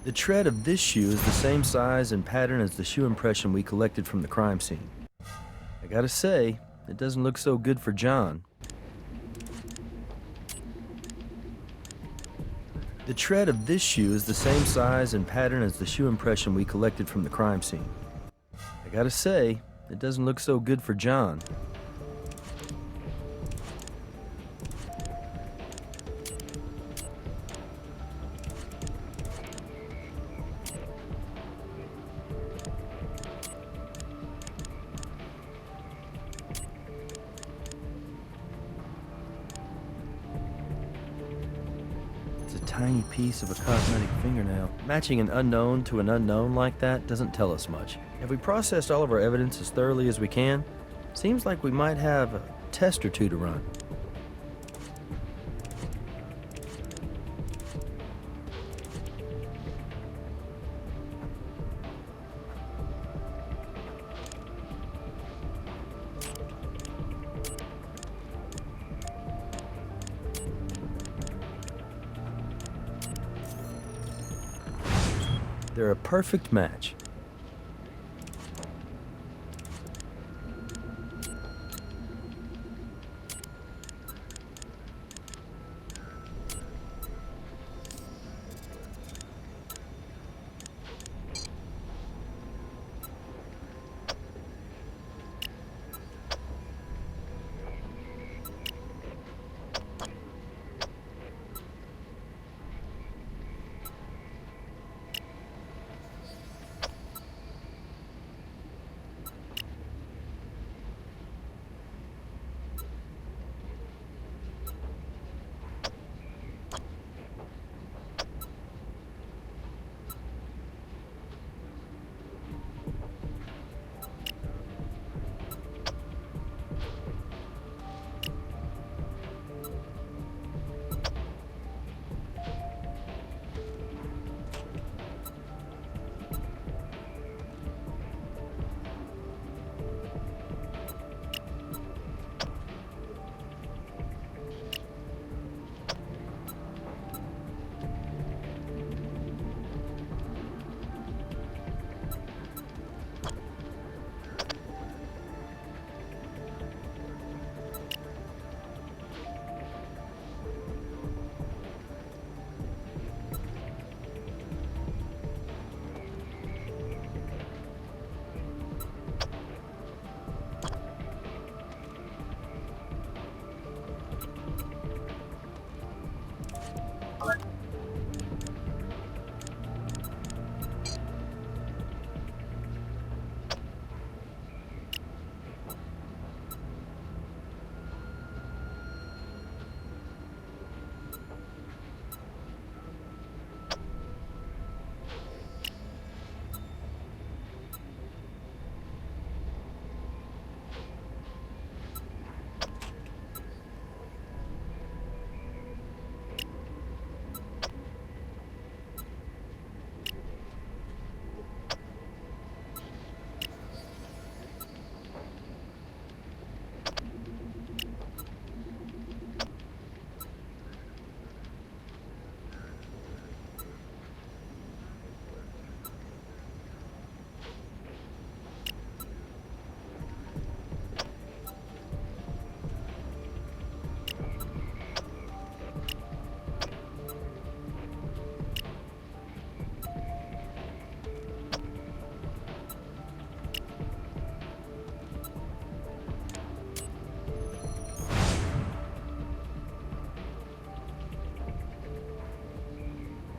The tread of this shoe is the same size and pattern as the shoe impression we collected from the crime scene. I gotta say, it doesn't look so good for John. The tread of this shoe is the same size and pattern as the shoe impression we collected from the crime scene. I gotta say, it doesn't look so good for John. Tiny piece of a cosmetic fingernail. Matching an unknown to an unknown like that doesn't tell us much. Have we processed all of our evidence as thoroughly as we can? Seems like we might have a test or two to run. They're a perfect match.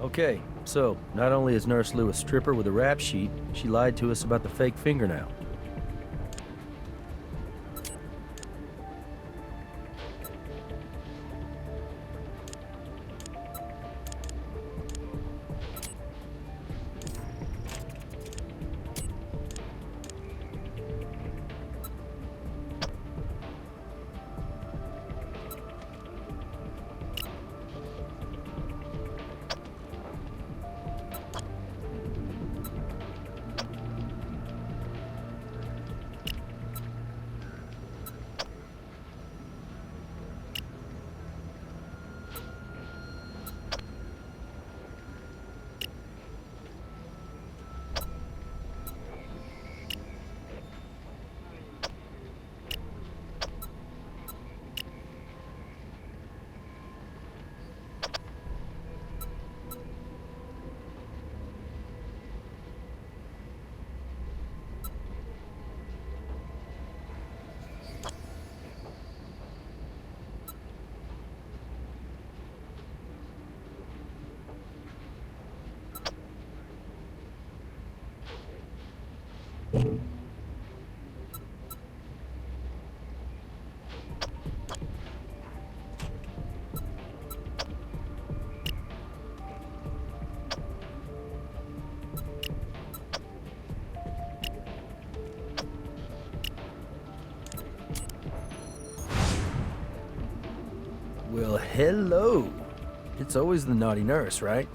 Okay, so not only is Nurse Lou a stripper with a rap sheet, she lied to us about the fake fingernail. Well, hello. It's always the naughty nurse, right?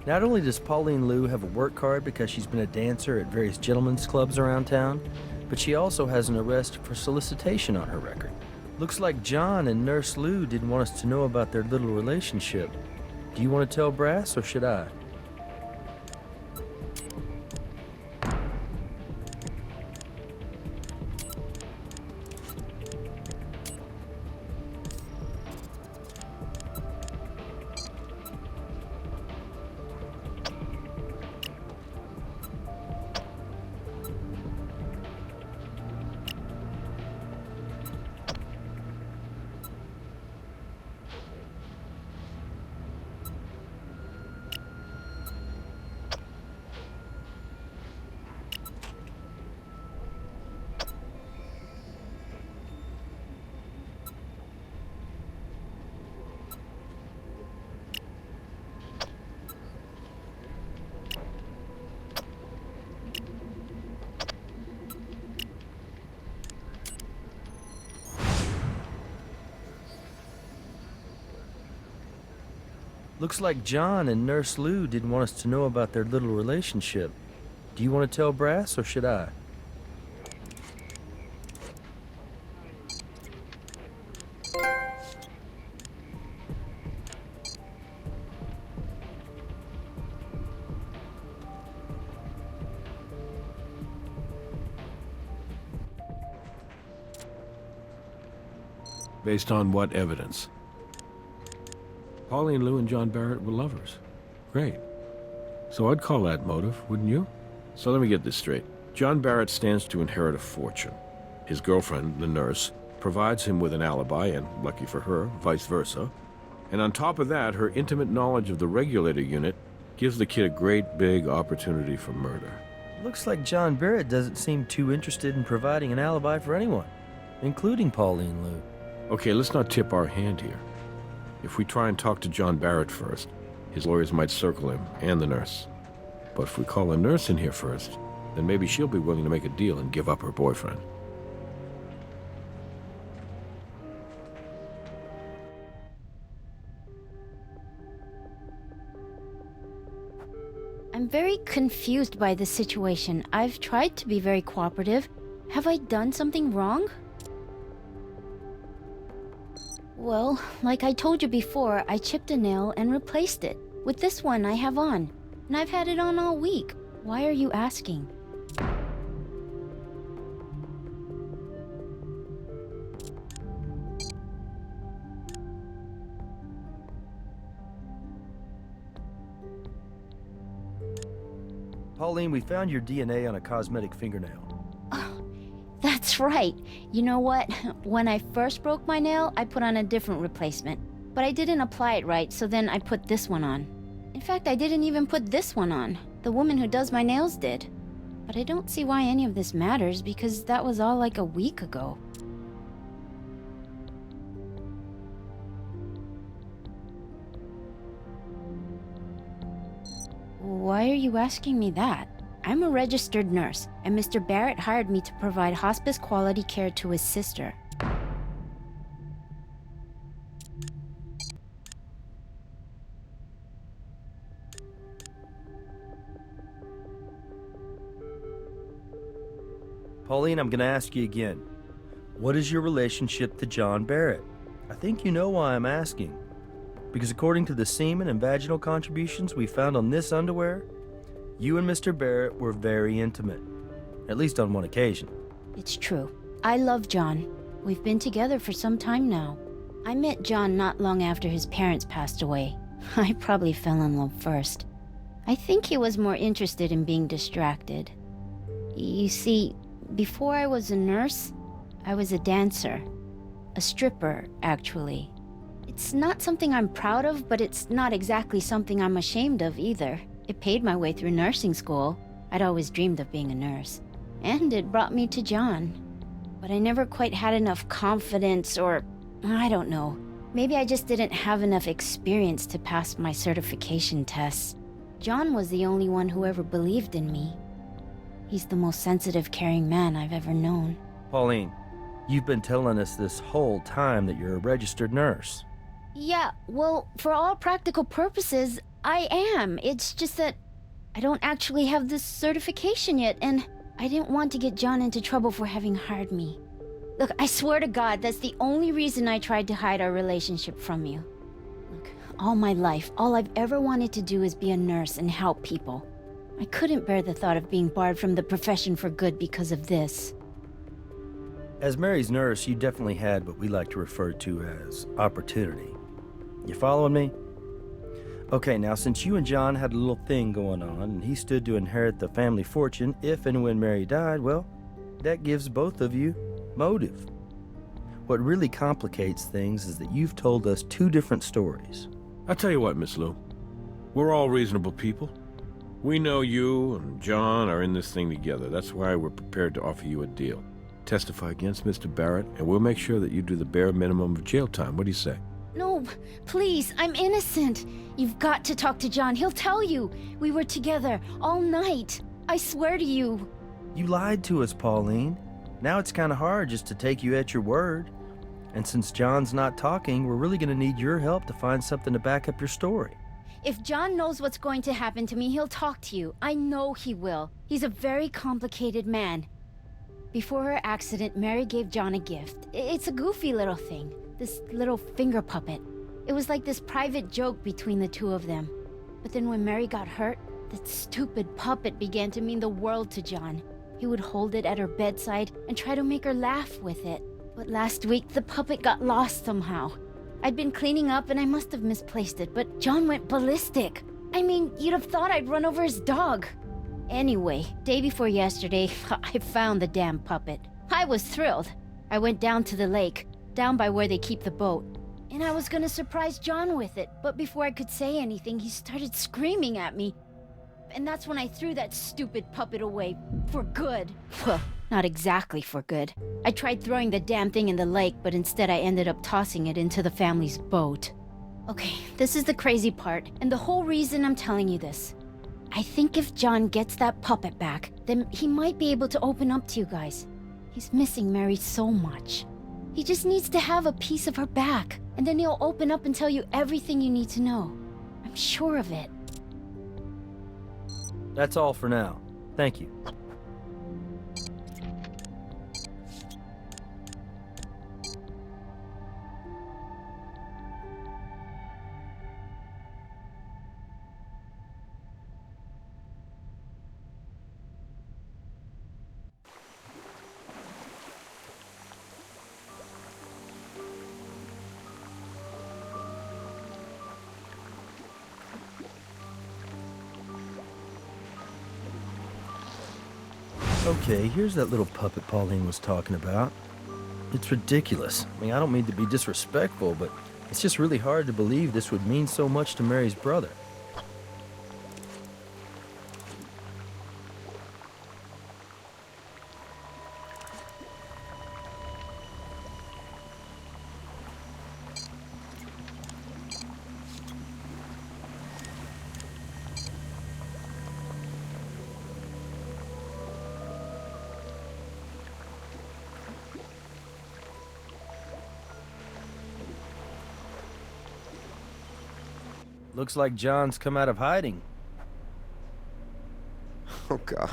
Not only does Pauline Lou have a work card because she's been a dancer at various gentlemen's clubs around town, but she also has an arrest for solicitation on her record. Looks like John and Nurse Lou didn't want us to know about their little relationship. Do you want to tell Brass, or should I? Looks like John and Nurse Lou didn't want us to know about their little relationship. Do you want to tell Brass, or should I?
Based on what evidence? Pauline Lou and John Barrett were lovers. Great. So I'd call that motive, wouldn't you? So let me get this straight. John Barrett stands to inherit a fortune. His girlfriend, the nurse, provides him with an alibi, and lucky for her, vice versa. And on top of that, her intimate knowledge of the regulator unit gives the kid a great big opportunity for murder.
Looks like John Barrett doesn't seem too interested in providing an alibi for anyone, including Pauline Lou.
Okay, let's not tip our hand here. If we try and talk to John Barrett first, his lawyers might circle him and the nurse. But if we call the nurse in here first, then maybe she'll be willing to make a deal and give up her boyfriend.
I'm very confused by this situation. I've tried to be very cooperative. Have I done something wrong? Well, like I told you before, I chipped a nail and replaced it with this one I have on. And I've had it on all week. Why are you asking?
Pauline, we found your DNA on a cosmetic fingernail.
That's right. You know what? When I first broke my nail, I put on a different replacement. But I didn't apply it right, so then I put this one on. In fact, I didn't even put this one on. The woman who does my nails did. But I don't see why any of this matters because that was all like a week ago. Why are you asking me that? I'm a registered nurse, and Mr. Barrett hired me to provide hospice quality care to his sister.
Pauline, I'm gonna ask you again. What is your relationship to John Barrett? I think you know why I'm asking. Because according to the semen and vaginal contributions we found on this underwear, you and Mr. Barrett were very intimate. At least on one occasion.
It's true. I love John. We've been together for some time now. I met John not long after his parents passed away. I probably fell in love first. I think he was more interested in being distracted. You see, before I was a nurse, I was a dancer. A stripper, actually. It's not something I'm proud of, but it's not exactly something I'm ashamed of either. It paid my way through nursing school. I'd always dreamed of being a nurse. And it brought me to John. But I never quite had enough confidence or, I don't know. Maybe I just didn't have enough experience to pass my certification tests. John was the only one who ever believed in me. He's the most sensitive, caring man I've ever known.
Pauline, you've been telling us this whole time that you're a registered nurse.
Yeah, well, for all practical purposes, I am. It's just that I don't actually have this certification yet, and I didn't want to get John into trouble for having hired me. Look, I swear to God, that's the only reason I tried to hide our relationship from you. Look, all my life, all I've ever wanted to do is be a nurse and help people. I couldn't bear the thought of being barred from the profession for good because of this.
As Mary's nurse, you definitely had what we like to refer to as opportunity. You following me? Okay, now since you and John had a little thing going on, and he stood to inherit the family fortune if and when Mary died, well, that gives both of you motive. What really complicates things is that you've told us two different stories.
I'll tell you what, Miss Lou. We're all reasonable people. We know you and John are in this thing together. That's why we're prepared to offer you a deal. Testify against Mr. Barrett, and we'll make sure that you do the bare minimum of jail time. What do you say?
No, please, I'm innocent. You've got to talk to John. He'll tell you. We were together all night. I swear to you.
You lied to us, Pauline. Now it's kind of hard just to take you at your word. And since John's not talking, we're really going to need your help to find something to back up your story.
If John knows what's going to happen to me, he'll talk to you. I know he will. He's a very complicated man. Before her accident, Mary gave John a gift. It's a goofy little thing. This little finger puppet. It was like this private joke between the two of them. But then when Mary got hurt, that stupid puppet began to mean the world to John. He would hold it at her bedside and try to make her laugh with it. But last week, the puppet got lost somehow. I'd been cleaning up and I must have misplaced it, but John went ballistic. I mean, you'd have thought I'd run over his dog. Anyway, day before yesterday, I found the damn puppet. I was thrilled. I went down to the lake, down by where they keep the boat, and I was gonna surprise John with it, but before I could say anything, he started screaming at me. And that's when I threw that stupid puppet away, for good. Well, not exactly for good. I tried throwing the damn thing in the lake, but instead I ended up tossing it into the family's boat. Okay, this is the crazy part, and the whole reason I'm telling you this. I think if John gets that puppet back, then he might be able to open up to you guys. He's missing Mary so much. He just needs to have a piece of her back, and then he'll open up and tell you everything you need to know. I'm sure of it.
That's all for now. Thank you. Okay, here's that little puppet Pauline was talking about. It's ridiculous. I mean, I don't mean to be disrespectful, but it's just really hard to believe this would mean so much to Mary's brother. Looks like John's come out of hiding.
Oh, God.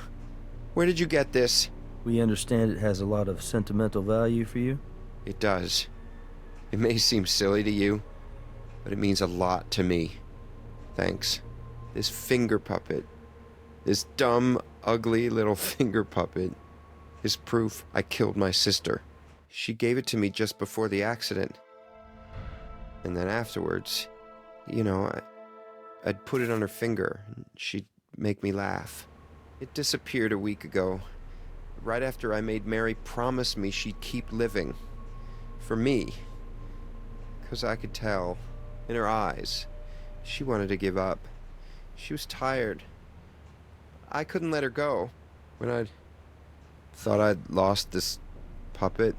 Where did you get this?
We understand it has a lot of sentimental value for you.
It does. It may seem silly to you, but it means a lot to me. Thanks. This finger puppet. This dumb, ugly little finger puppet is proof I killed my sister. She gave it to me just before the accident. And then afterwards, I'd put it on her finger, and she'd make me laugh. It disappeared a week ago, right after I made Mary promise me she'd keep living. For me. 'Cause I could tell, in her eyes, she wanted to give up. She was tired. I couldn't let her go. When I thought I'd lost this puppet,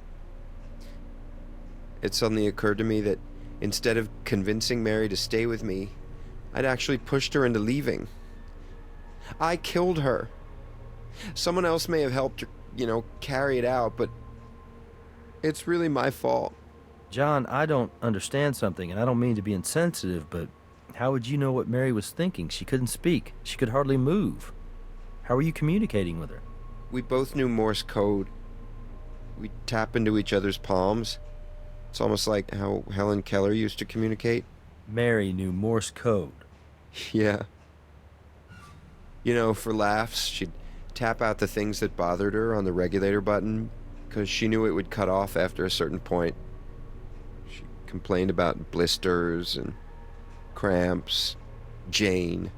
it suddenly occurred to me that instead of convincing Mary to stay with me, I'd actually pushed her into leaving. I killed her. Someone else may have helped her, carry it out, but it's really my fault.
John, I don't understand something, and I don't mean to be insensitive, but how would you know what Mary was thinking? She couldn't speak. She could hardly move. How were you communicating with her?
We both knew Morse code. We tap into each other's palms. It's almost like how Helen Keller used to communicate.
Mary knew Morse code.
Yeah. For laughs, she'd tap out the things that bothered her on the regulator button, because she knew it would cut off after a certain point. She complained about blisters and cramps. Jane.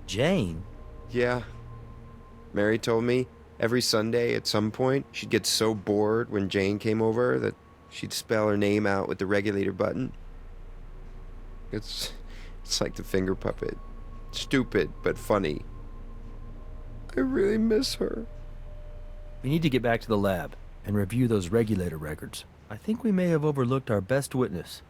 Jane?
Yeah. Mary told me every Sunday at some point she'd get so bored when Jane came over that she'd spell her name out with the regulator button. It's like the finger puppet. Stupid, but funny. I really miss her.
We need to get back to the lab and review those regulator records. I think we may have overlooked our best witness.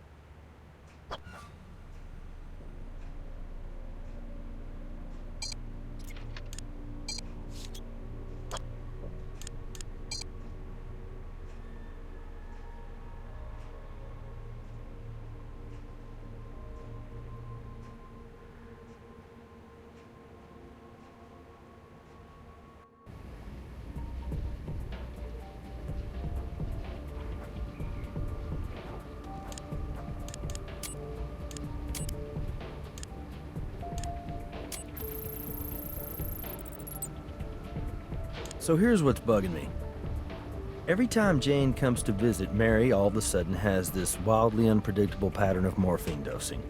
So here's what's bugging me. Every time Jane comes to visit, Mary all of a sudden has this wildly unpredictable pattern of morphine dosing.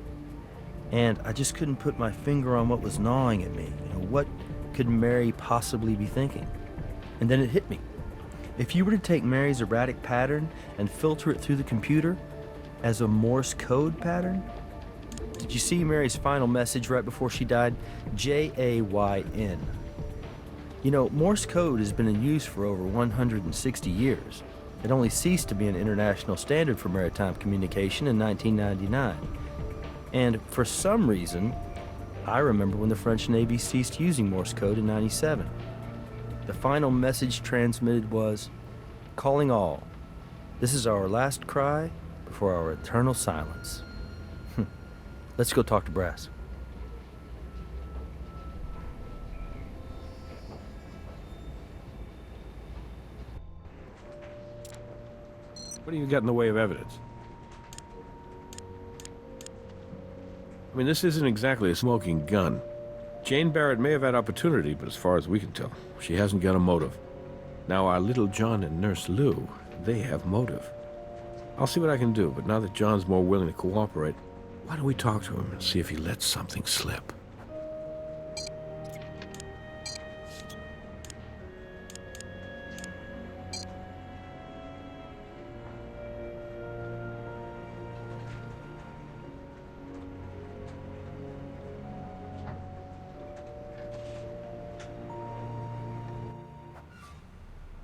And I just couldn't put my finger on what was gnawing at me. What could Mary possibly be thinking? And then it hit me. If you were to take Mary's erratic pattern and filter it through the computer as a Morse code pattern, did you see Mary's final message right before she died? J-A-Y-N. Morse code has been in use for over 160 years. It only ceased to be an international standard for maritime communication in 1999. And for some reason, I remember when the French Navy ceased using Morse code in '97. The final message transmitted was, "Calling all. This is our last cry before our eternal silence." Let's go talk to Brass.
What do you got in the way of evidence? I mean, this isn't exactly a smoking gun. Jane Barrett may have had opportunity, but as far as we can tell, she hasn't got a motive. Now, our little John and Nurse Lou, they have motive. I'll see what I can do, but now that John's more willing to cooperate, why don't we talk to him and see if he lets something slip?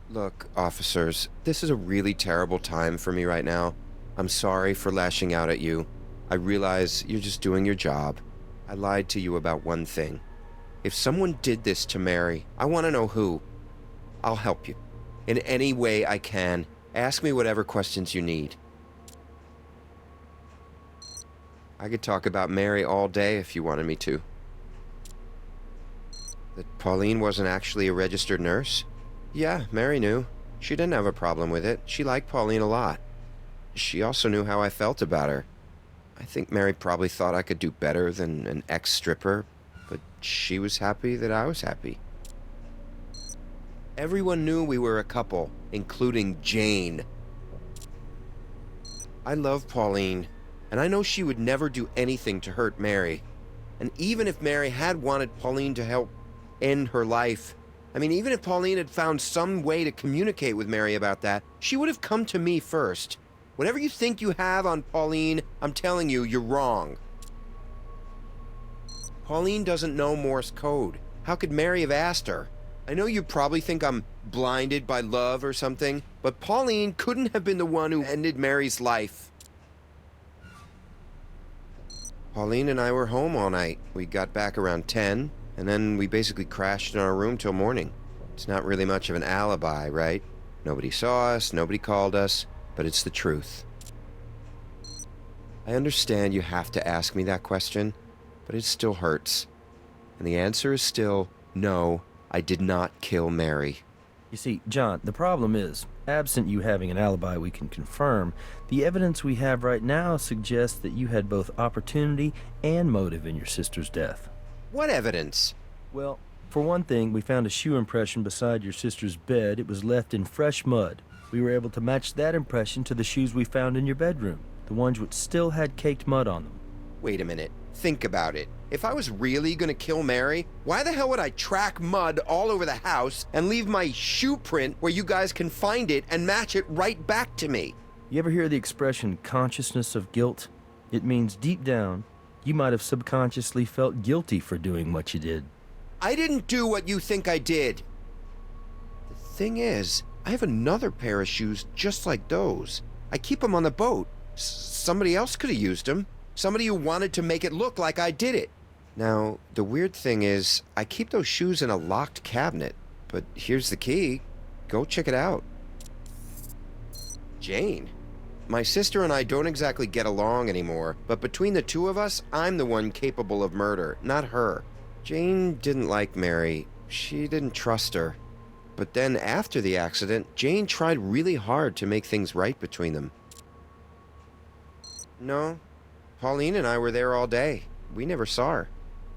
Look, officers, this is a really terrible time for me right now. I'm sorry for lashing out at you. I realize you're just doing your job. I lied to you about one thing. If someone did this to Mary, I want to know who. I'll help you. In any way I can. Ask me whatever questions you need. I could talk about Mary all day if you wanted me to. That Pauline wasn't actually a registered nurse? Yeah, Mary knew. She didn't have a problem with it. She liked Pauline a lot. She also knew how I felt about her. I think Mary probably thought I could do better than an ex-stripper, but she was happy that I was happy. Everyone knew we were a couple, including Jane. I love Pauline, and I know she would never do anything to hurt Mary. And even if Mary had wanted Pauline to help end her life, even if Pauline had found some way to communicate with Mary about that, she would have come to me first. Whatever you think you have on Pauline, I'm telling you, you're wrong. Pauline doesn't know Morse code. How could Mary have asked her? I know you probably think I'm blinded by love or something, but Pauline couldn't have been the one who ended Mary's life. Pauline and I were home all night. We got back around 10, and then we basically crashed in our room till morning. It's not really much of an alibi, right? Nobody saw us, nobody called us, but it's the truth. I understand you have to ask me that question, but it still hurts. And the answer is still, no, I did not kill Mary.
You see, John, the problem is, absent you having an alibi we can confirm, the evidence we have right now suggests that you had both opportunity and motive in your sister's death.
What evidence?
Well, for one thing, we found a shoe impression beside your sister's bed. It was left in fresh mud. We were able to match that impression to the shoes we found in your bedroom, the ones which still had caked mud on them.
Wait a minute. Think about it. If I was really gonna kill Mary, why the hell would I track mud all over the house and leave my shoe print where you guys can find it and match it right back to me?
You ever hear the expression consciousness of guilt? It means deep down, you might have subconsciously felt guilty for doing what you did.
I didn't do what you think I did. The thing is, I have another pair of shoes just like those. I keep them on the boat. Somebody else could have used them. Somebody who wanted to make it look like I did it. Now, the weird thing is, I keep those shoes in a locked cabinet. But here's the key. Go check it out. Jane. My sister and I don't exactly get along anymore, but between the two of us, I'm the one capable of murder, not her. Jane didn't like Mary. She didn't trust her. But then after the accident, Jane tried really hard to make things right between them. No, Pauline and I were there all day. We never saw her.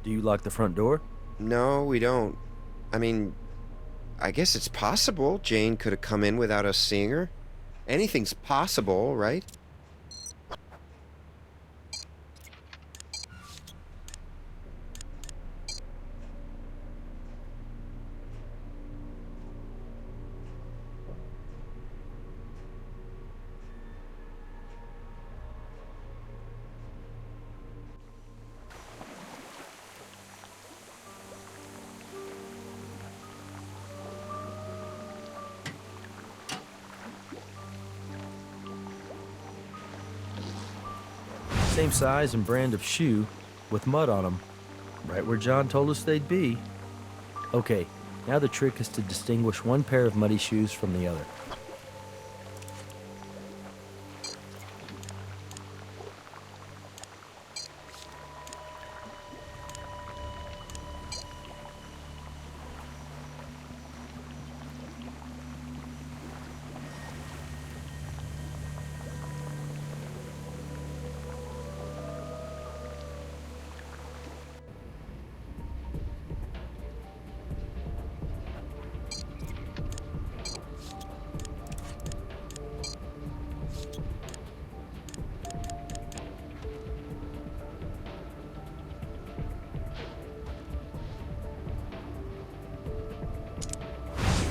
Do you lock the front door?
No, we don't. I guess it's possible Jane could have come in without us seeing her. Anything's possible, right?
Same size and brand of shoe, with mud on them, right where John told us they'd be. Okay, now the trick is to distinguish one pair of muddy shoes from the other.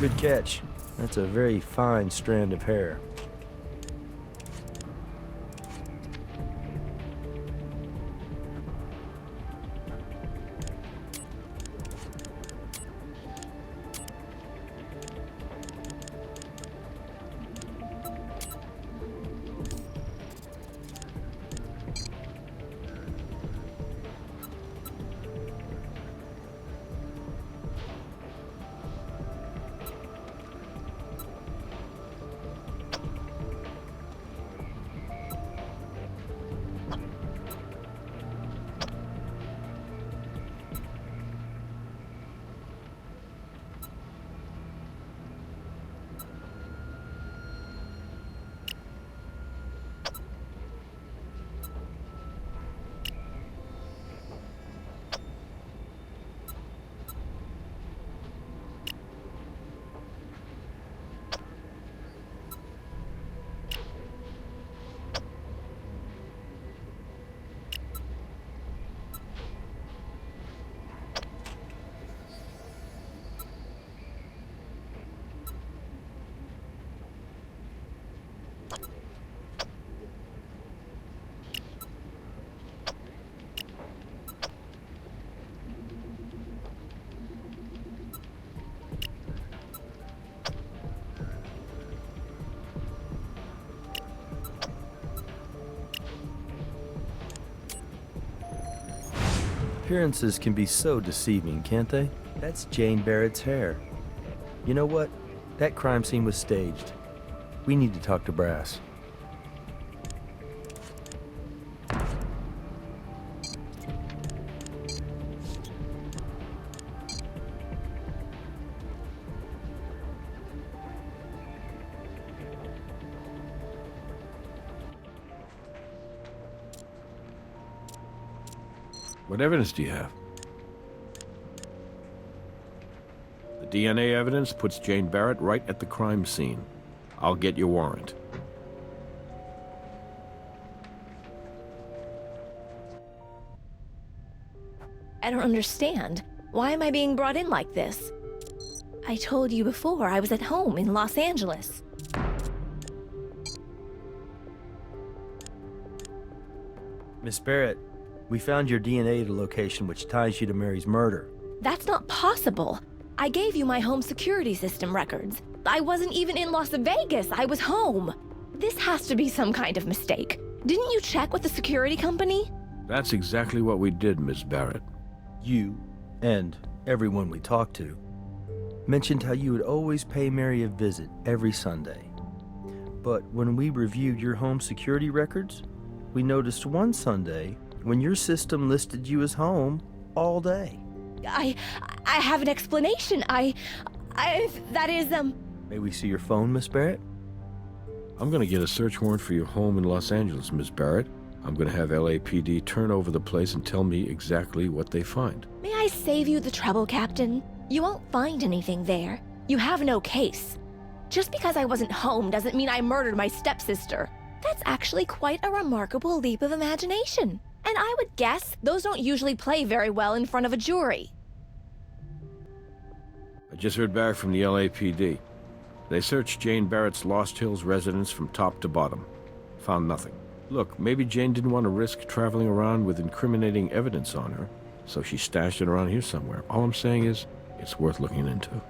Good catch. That's a very fine strand of hair. Appearances can be so deceiving, can't they? That's Jane Barrett's hair. You know what? That crime scene was staged. We need to talk to Brass.
What evidence do you have? The DNA evidence puts Jane Barrett right at the crime scene. I'll get your warrant.
I don't understand. Why am I being brought in like this? I told you before I was at home in Los Angeles.
Miss Barrett, we found your DNA at a location which ties you to Mary's murder.
That's not possible. I gave you my home security system records. I wasn't even in Las Vegas. I was home. This has to be some kind of mistake. Didn't you check with the security company?
That's exactly what we did, Miss Barrett.
You, and everyone we talked to, mentioned how you would always pay Mary a visit every Sunday. But when we reviewed your home security records, we noticed one Sunday when your system listed you as home all day.
I have an explanation. That is,
May we see your phone, Miss Barrett?
I'm going to get a search warrant for your home in Los Angeles, Miss Barrett. I'm going to have LAPD turn over the place and tell me exactly what they find.
May I save you the trouble, Captain? You won't find anything there. You have no case. Just because I wasn't home doesn't mean I murdered my stepsister. That's actually quite a remarkable leap of imagination. And I would guess those don't usually play very well in front of a jury.
I just heard back from the LAPD. They searched Jane Barrett's Lost Hills residence from top to bottom. Found nothing. Look, maybe Jane didn't want to risk traveling around with incriminating evidence on her, so she stashed it around here somewhere. All I'm saying is, it's worth looking into.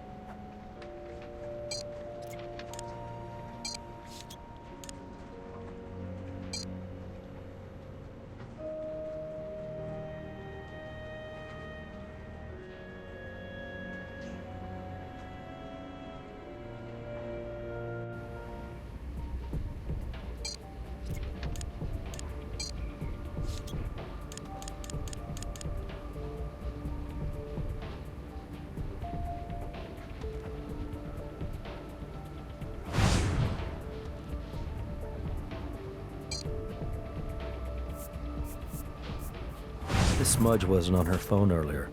This smudge wasn't on her phone earlier.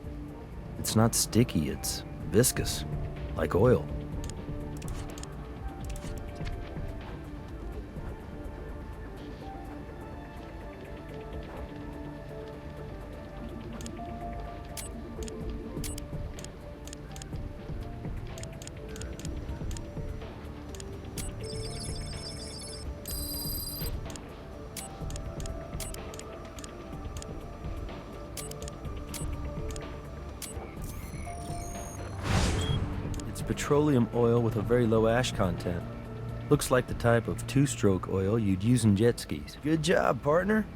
It's not sticky, it's viscous, like oil. Petroleum oil with a very low ash content. Looks like the type of two-stroke oil you'd use in jet skis. Good job, partner.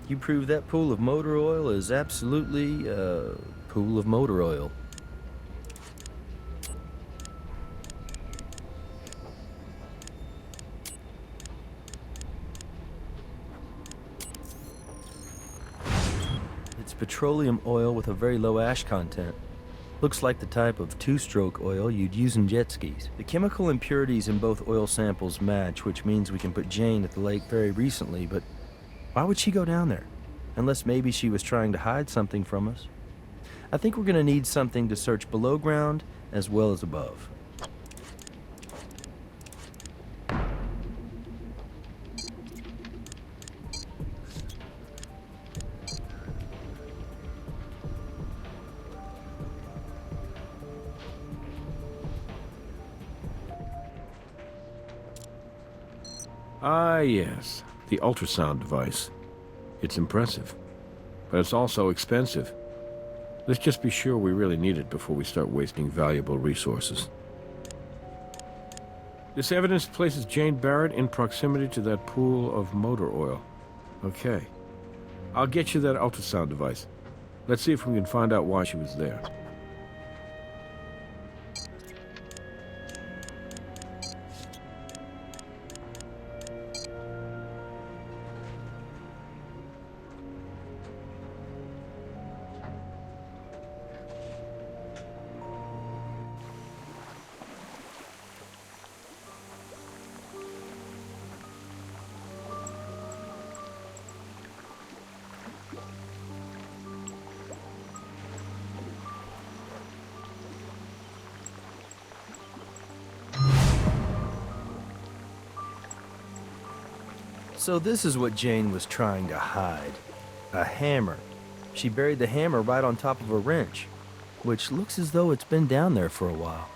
You proved that pool of motor oil is absolutely a pool of motor oil. It's petroleum oil with a very low ash content. Looks like the type of two-stroke oil you'd use in jet skis. The chemical impurities in both oil samples match, which means we can put Jane at the lake very recently, but why would she go down there? Unless maybe she was trying to hide something from us. I think we're going to need something to search below ground as well as above.
Ah, yes, the ultrasound device. It's impressive, but it's also expensive. Let's just be sure we really need it before we start wasting valuable resources. This evidence places Jane Barrett in proximity to that pool of motor oil. Okay. I'll get you that ultrasound device. Let's see if we can find out why she was there.
So this is what Jane was trying to hide. A hammer. She buried the hammer right on top of a wrench, which looks as though it's been down there for a while.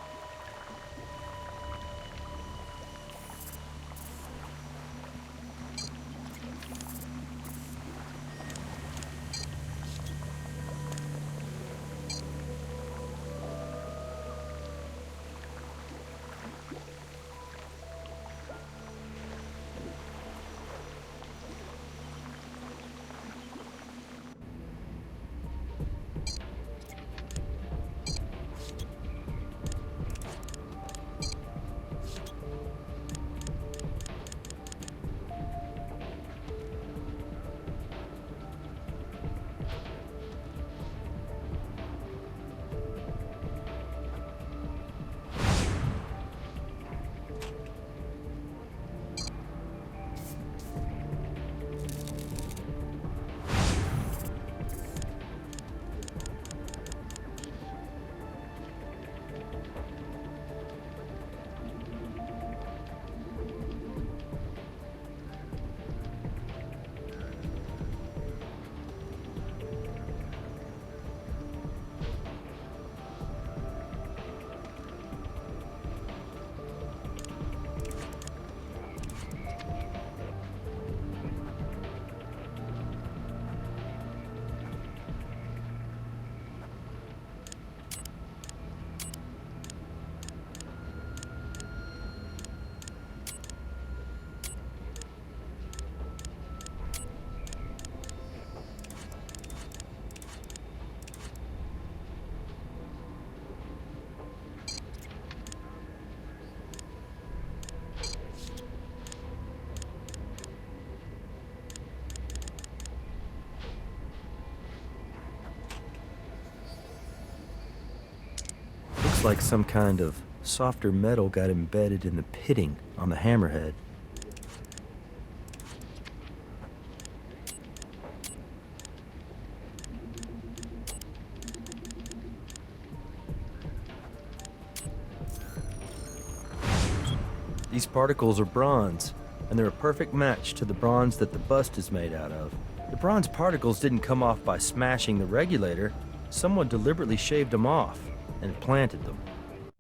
Looks like some kind of softer metal got embedded in the pitting on the hammerhead. These particles are bronze, and they're a perfect match to the bronze that the bust is made out of. The bronze particles didn't come off by smashing the regulator. Someone deliberately shaved them off and planted them.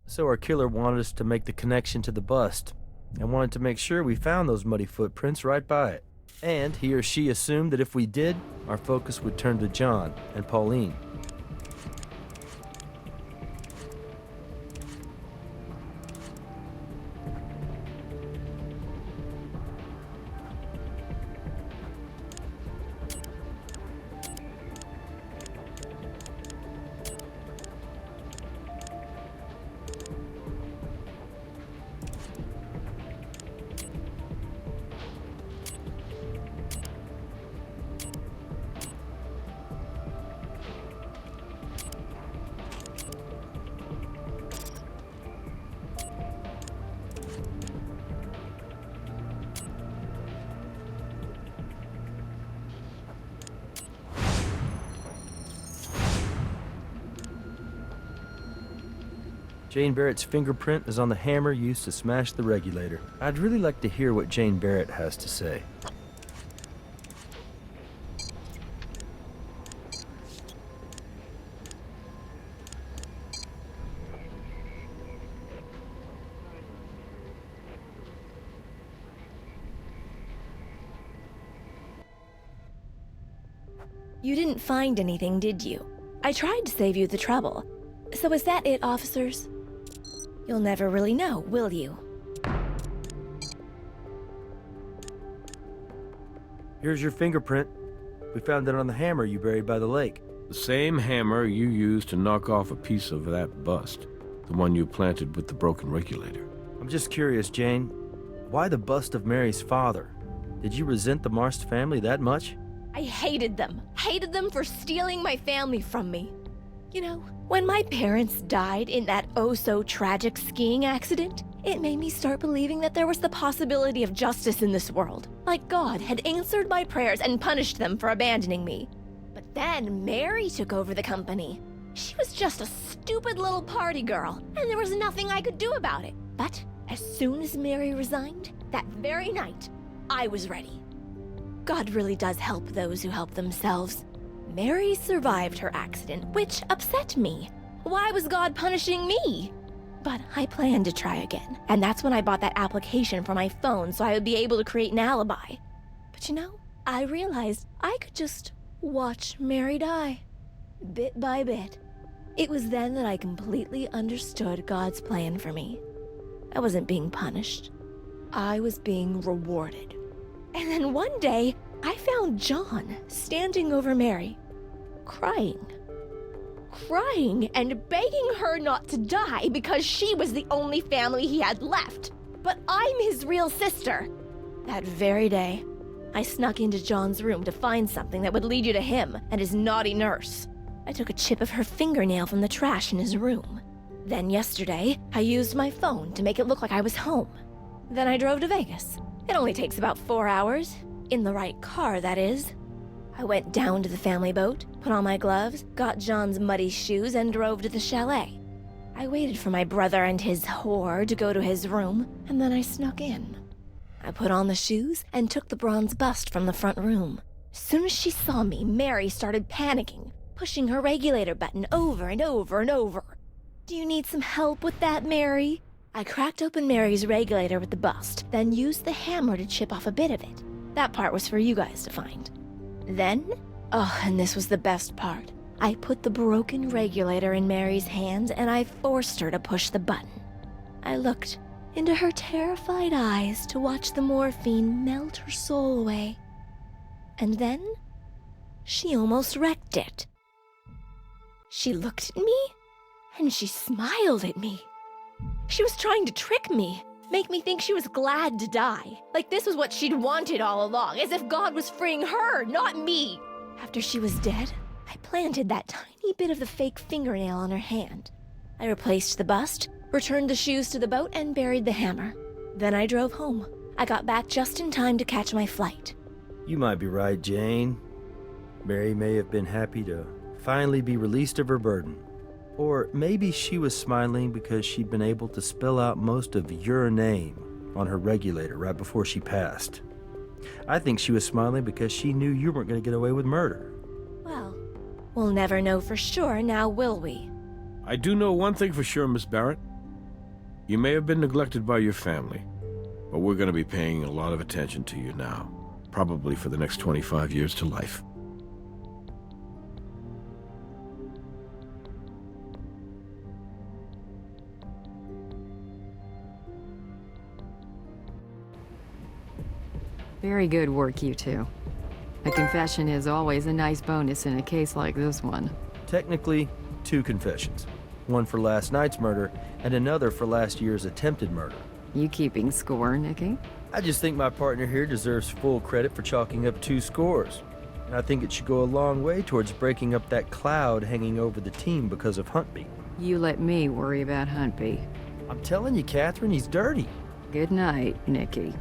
So our killer wanted us to make the connection to the bust, and wanted to make sure we found those muddy footprints right by it. And he or she assumed that if we did, our focus would turn to John and Pauline. Jane Barrett's fingerprint is on the hammer used to smash the regulator. I'd really like to hear what Jane Barrett has to say.
You didn't find anything, did you? I tried to save you the trouble. So is that it, officers? You'll never really know, will you?
Here's your fingerprint. We found it on the hammer you buried by the lake.
The same hammer you used to knock off a piece of that bust. The one you planted with the broken regulator.
I'm just curious, Jane. Why the bust of Mary's father? Did you resent the Marst family that much?
I hated them. Hated them for stealing my family from me. You know, when my parents died in that oh-so-tragic skiing accident, it made me start believing that there was the possibility of justice in this world. Like God had answered my prayers and punished them for abandoning me. But then Mary took over the company. She was just a stupid little party girl, and there was nothing I could do about it. But as soon as Mary resigned, that very night, I was ready. God really does help those who help themselves. Mary survived her accident, which upset me. Why was God punishing me? But I planned to try again, and that's when I bought that application for my phone so I would be able to create an alibi. But you know, I realized I could just watch Mary die, bit by bit. It was then that I completely understood God's plan for me. I wasn't being punished. I was being rewarded. And then one day, I found John standing over Mary, crying and begging her not to die because she was the only family he had left. But I'm his real sister. That very day, I snuck into John's room to find something that would lead you to him and his naughty nurse. I took a chip of her fingernail from the trash in his room. Then yesterday, I used my phone to make it look like I was home. Then I drove to Vegas. It only takes about 4 hours. In the right car, that is. I went down to the family boat, put on my gloves, got John's muddy shoes, and drove to the chalet. I waited for my brother and his whore to go to his room, and then I snuck in. I put on the shoes and took the bronze bust from the front room. As soon as she saw me, Mary started panicking, pushing her regulator button over and over and over. Do you need some help with that, Mary? I cracked open Mary's regulator with the bust, then used the hammer to chip off a bit of it. That part was for you guys to find. Then, and this was the best part, I put the broken regulator in Mary's hands and I forced her to push the button. I looked into her terrified eyes to watch the morphine melt her soul away. And then, she almost wrecked it. She looked at me, and she smiled at me. She was trying to trick me, make me think she was glad to die. Like this was what she'd wanted all along, as if God was freeing her, not me. After she was dead, I planted that tiny bit of the fake fingernail on her hand. I replaced the bust, returned the shoes to the boat, and buried the hammer. Then I drove home. I got back just in time to catch my flight.
You might be right, Jane. Mary may have been happy to finally be released of her burden. Or maybe she was smiling because she'd been able to spell out most of your name on her regulator right before she passed. I think she was smiling because she knew you weren't going to get away with murder.
Well, we'll never know for sure now, will we?
I do know one thing for sure, Miss Barrett. You may have been neglected by your family, but we're going to be paying a lot of attention to you now, probably for the next 25 years to life.
Very good work, you two. A confession is always a nice bonus in a case like this one.
Technically, 2 confessions. One for last night's murder, and another for last year's attempted murder.
You keeping score, Nikki?
I just think my partner here deserves full credit for chalking up 2 scores. And I think it should go a long way towards breaking up that cloud hanging over the team because of Huntby.
You let me worry about Huntby.
I'm telling you, Catherine, he's dirty.
Good night, Nikki.